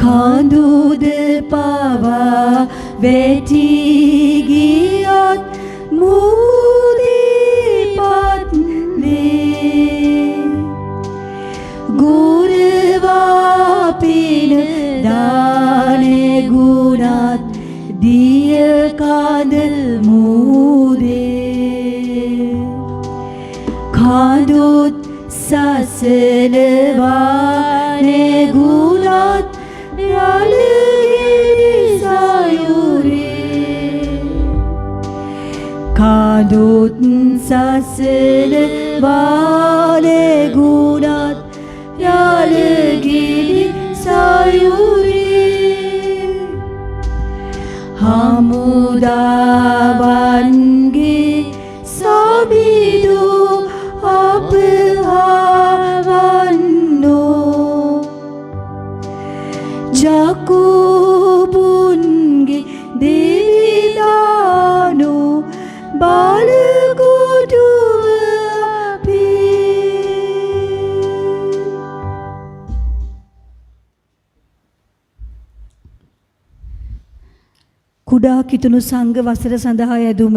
කඳුද පවා වැටි ගියත් මුදිපත් වේ ගුරවා පින දානේ ගුණත් දිය කඳ මුදේ කඳුත් සසලවානේ ගුණත් රළගෙඩි සයුරේ කඳුත් සසල වාලේ ගුණත් රළගෙඩි සයුරේ හමුදාවන්ගේ සබිදු අප ආවන්නෝ ජාකෝබුන්ගේ දෙවිදානෝ බලකොටුව අපේ කුඩා කිතුණු සංඝ වසර සඳහා යෙදුම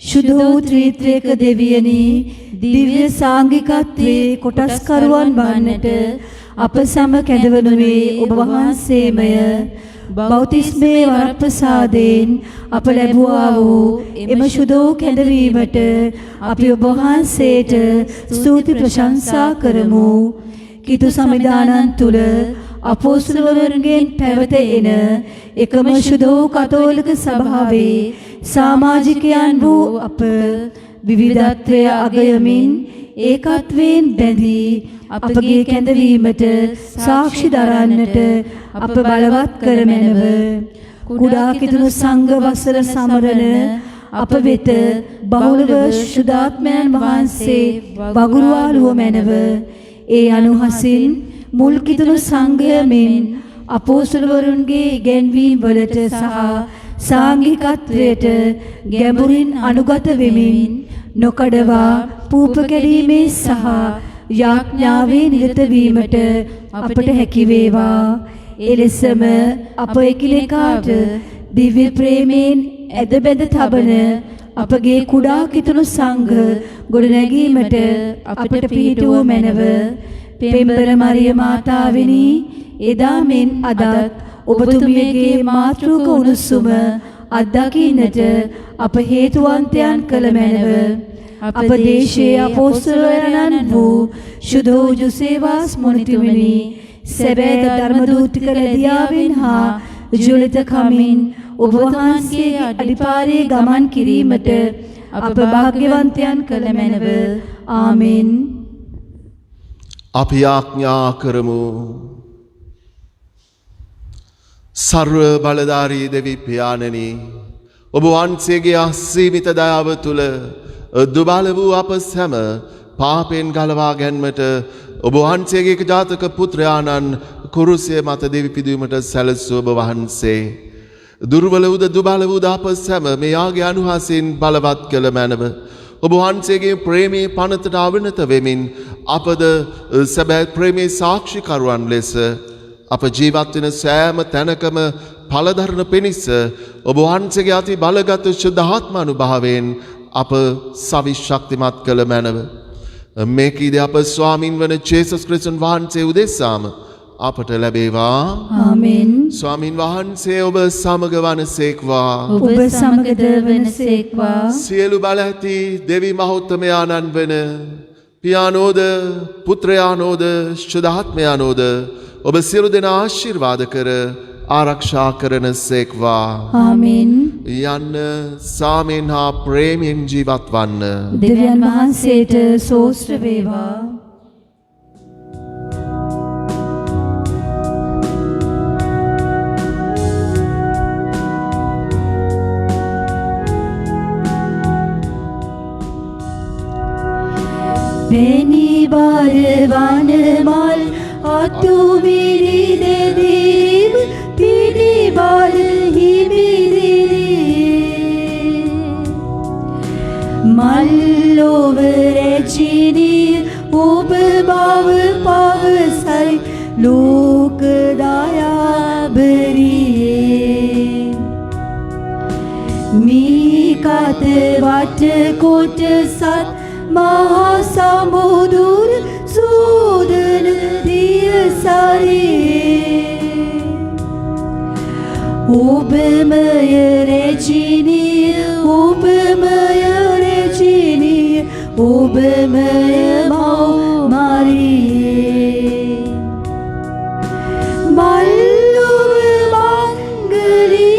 ශුද්ධ වූ ත්‍රිත්වයක දෙවියනි දිව්‍ය සාංගිකත්වයේ කොටස්කරුවන් වන්නට අප සම කැඳවනුවේ ඔබ වහන්සේමය. බෞතිස්මේ වරප්‍රසාදයෙන් අප ලැබුවා වූ එම ශුද්ධ වූ කැඳවීමට අපි ඔබ වහන්සේට ස්තුති ප්‍රශංසා කරමු. කිතු සමිදානන් තුල අපොස්තලවරුන්ගෙන් පැවත එන එකම ශුද්ධ වූ කතෝලික සභාවේ සමාජිකයන් වූ අප විවිධත්වය අගයමින් ඒකත්වයෙන් බැඳී අපගේ කැඳවීමට සාක්ෂි දරන්නට අප බලවත් කරමැනව. කුඩා කිතුණු සංඝ වසර සමරන අප වෙත බහුලව ශුද්ධාත්මයන් වහන්සේ වගුරුවාලුව මැනව. ඒ අනුහසින් මුල් කිතුණු සංඝය මෙන් අපොස්තලවරුන්ගේ ඉගැන්වීම් වලට සහ සාංඝිකත්වයට ගැඹුරින් අනුගත වෙමින් නොකඩවා පූප කැඩීමේ සහ යාඥාවේ නිරත වීමට අපට හැකි වේවා. එලෙසම අප එකිනෙකාට දිව්‍ය ප්‍රේමයෙන් ඇද බැඳ තබන අපගේ කුඩා කිතුණු සංඝ ගොඩනැගීමට අපට පිහිටුව මැනව. පෙම්බර මරිය මාතාවෙනි එදා මෙන් අදත් ඔබතුමියගේ මාතෘක උණුසුම අත්දකින්නට අප හේතුවන්තයන් කළ මැනව. අප දේශයේ අපොස්තලයන්න් වූ ශුද්ධ වූ ජොසේවාස් මොණිතුමනි සැබෑ ධර්ම දූතික ලැදියාවෙන් හා ජුලිත කමින් ඔබ වහන්සේගේ අඩිපාරේ ගමන් කිරීමට අප භාග්‍යවන්තයන් කළ මැනව. ආමෙන්. අපි ආඥා කරමු. සර්ව බලධාරී දෙවි පියාණනි ඔබ වහන්සේගේ අසීමිත දයාව තුළ දුබල වූ අප සැම පාපෙන් ගලවා ගැන්මට ඔබ වහන්සේගේ ජාතක පුත්‍රයාණන් කුරුසිය මත දෙවි පිදීමට සැලසූ ඔබ වහන්සේ දුර්වල වූද දුබල වූ අප සැම මේ ආගේ අනුහසින් බලවත් කළ මැනව. ඔබ වහන්සේගේ ප්‍රේමී පනතට අවනත වෙමින් අපද සැබෑ ප්‍රේමී සාක්ෂිකරුවන් ලෙස අප ජීවත් වෙන සෑම තැනකම පළදරන පිණිස ඔබ වහන්සේගේ අති බලගත් ශුද්ධාත්මානුභාවයෙන් අප සවිශක්තිමත් කළ මැනව. මේකීද අප ස්වාමින් වන ජේසුස් ක්‍රිස්තුන් වහන්සේ උදෙසාම අපට ලැබේවා. ආමෙන්. ස්වාමින් වහන්සේ ඔබ සමග වනසේක්වා. ඔබ සමගද වනසේක්වා. සියලු බල ඇති දෙවි මහෞත්තමයාණන් වන පියානෝද පුත්‍රයානෝද ශුද්ධාත්මයානෝද ඔබ සියලු දෙනා ආශිර්වාද කර ආරක්ෂා කරන සේක්වා. ආමෙන්. යන්න සාමෙන් හා ප්‍රේමයෙන් ජීවත් වන්න. දෙවියන් වහන්සේට සෝස්ත්‍ර වේවා. Beni barvan mal atumiri dedim tini bar hibiri mallovere chini ob bav pavsai lok daya beriye mi kat vat kot sat महासमुद्र Sudan दिय सारी उपमय रेचिनी उपमय रेचिनी उपमय माओ मारी मल्लुव मंगली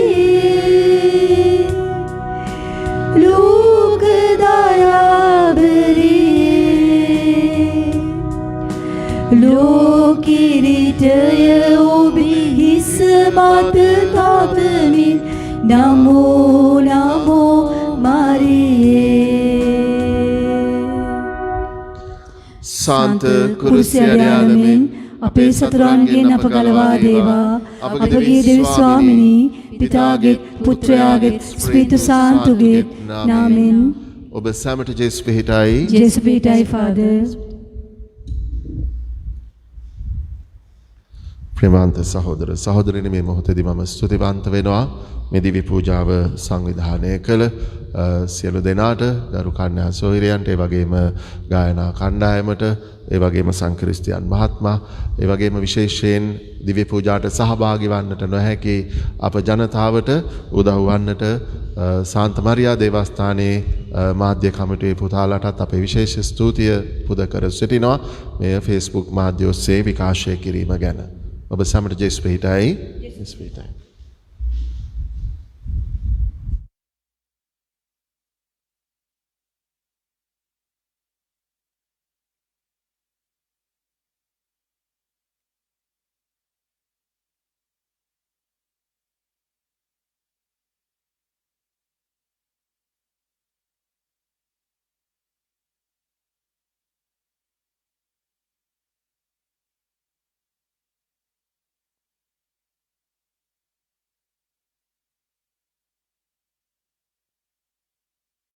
लोक दया लोकिरीटय ओबिहिस मात तापमिन नमो नमो मारिये शांत कुरुसियालमेन අපේ සතුරන්ගෙන් අප ගලවා දේවා. අපගේ දෙවි ස්වාමිනී පිතාගේ පුත්‍රයාගේ ස්පීතු සාන්තුගේ නාමෙන් ඔබ සැමට ජේසු පිහිටයි. ජේසු පිහිටයි ෆාදර්. ප්‍රේමාන්ත සහෝදර සහෝදරනි මේ මොහොතේදී මම ස්තුතිවන්ත වෙනවා මේ දිව්‍ය පූජාව සංවිධානය කළ සියලු දෙනාට ගරු කන්‍යා සොහිරයන්ට ඒ වගේම ගායනා කණ්ඩායමට ඒ වගේම සංක්‍රිස්තියන් මහත්මයා ඒ වගේම විශේෂයෙන් දිව්‍ය පූජාට සහභාගී වන්නට නොහැකි අප ජනතාවට උදව් වන්නට සාන්ත මරියා දේවස්ථානයේ මාධ්‍ය කමිටුවේ පුතාලටත් අපේ විශේෂ ස්තුතිය පුද කර සිටිනවා මේ Facebook මාධ්‍ය ඔස්සේ විකාශය කිරීම ගැන ඔබ සැමට ජෙස් පිහිටයි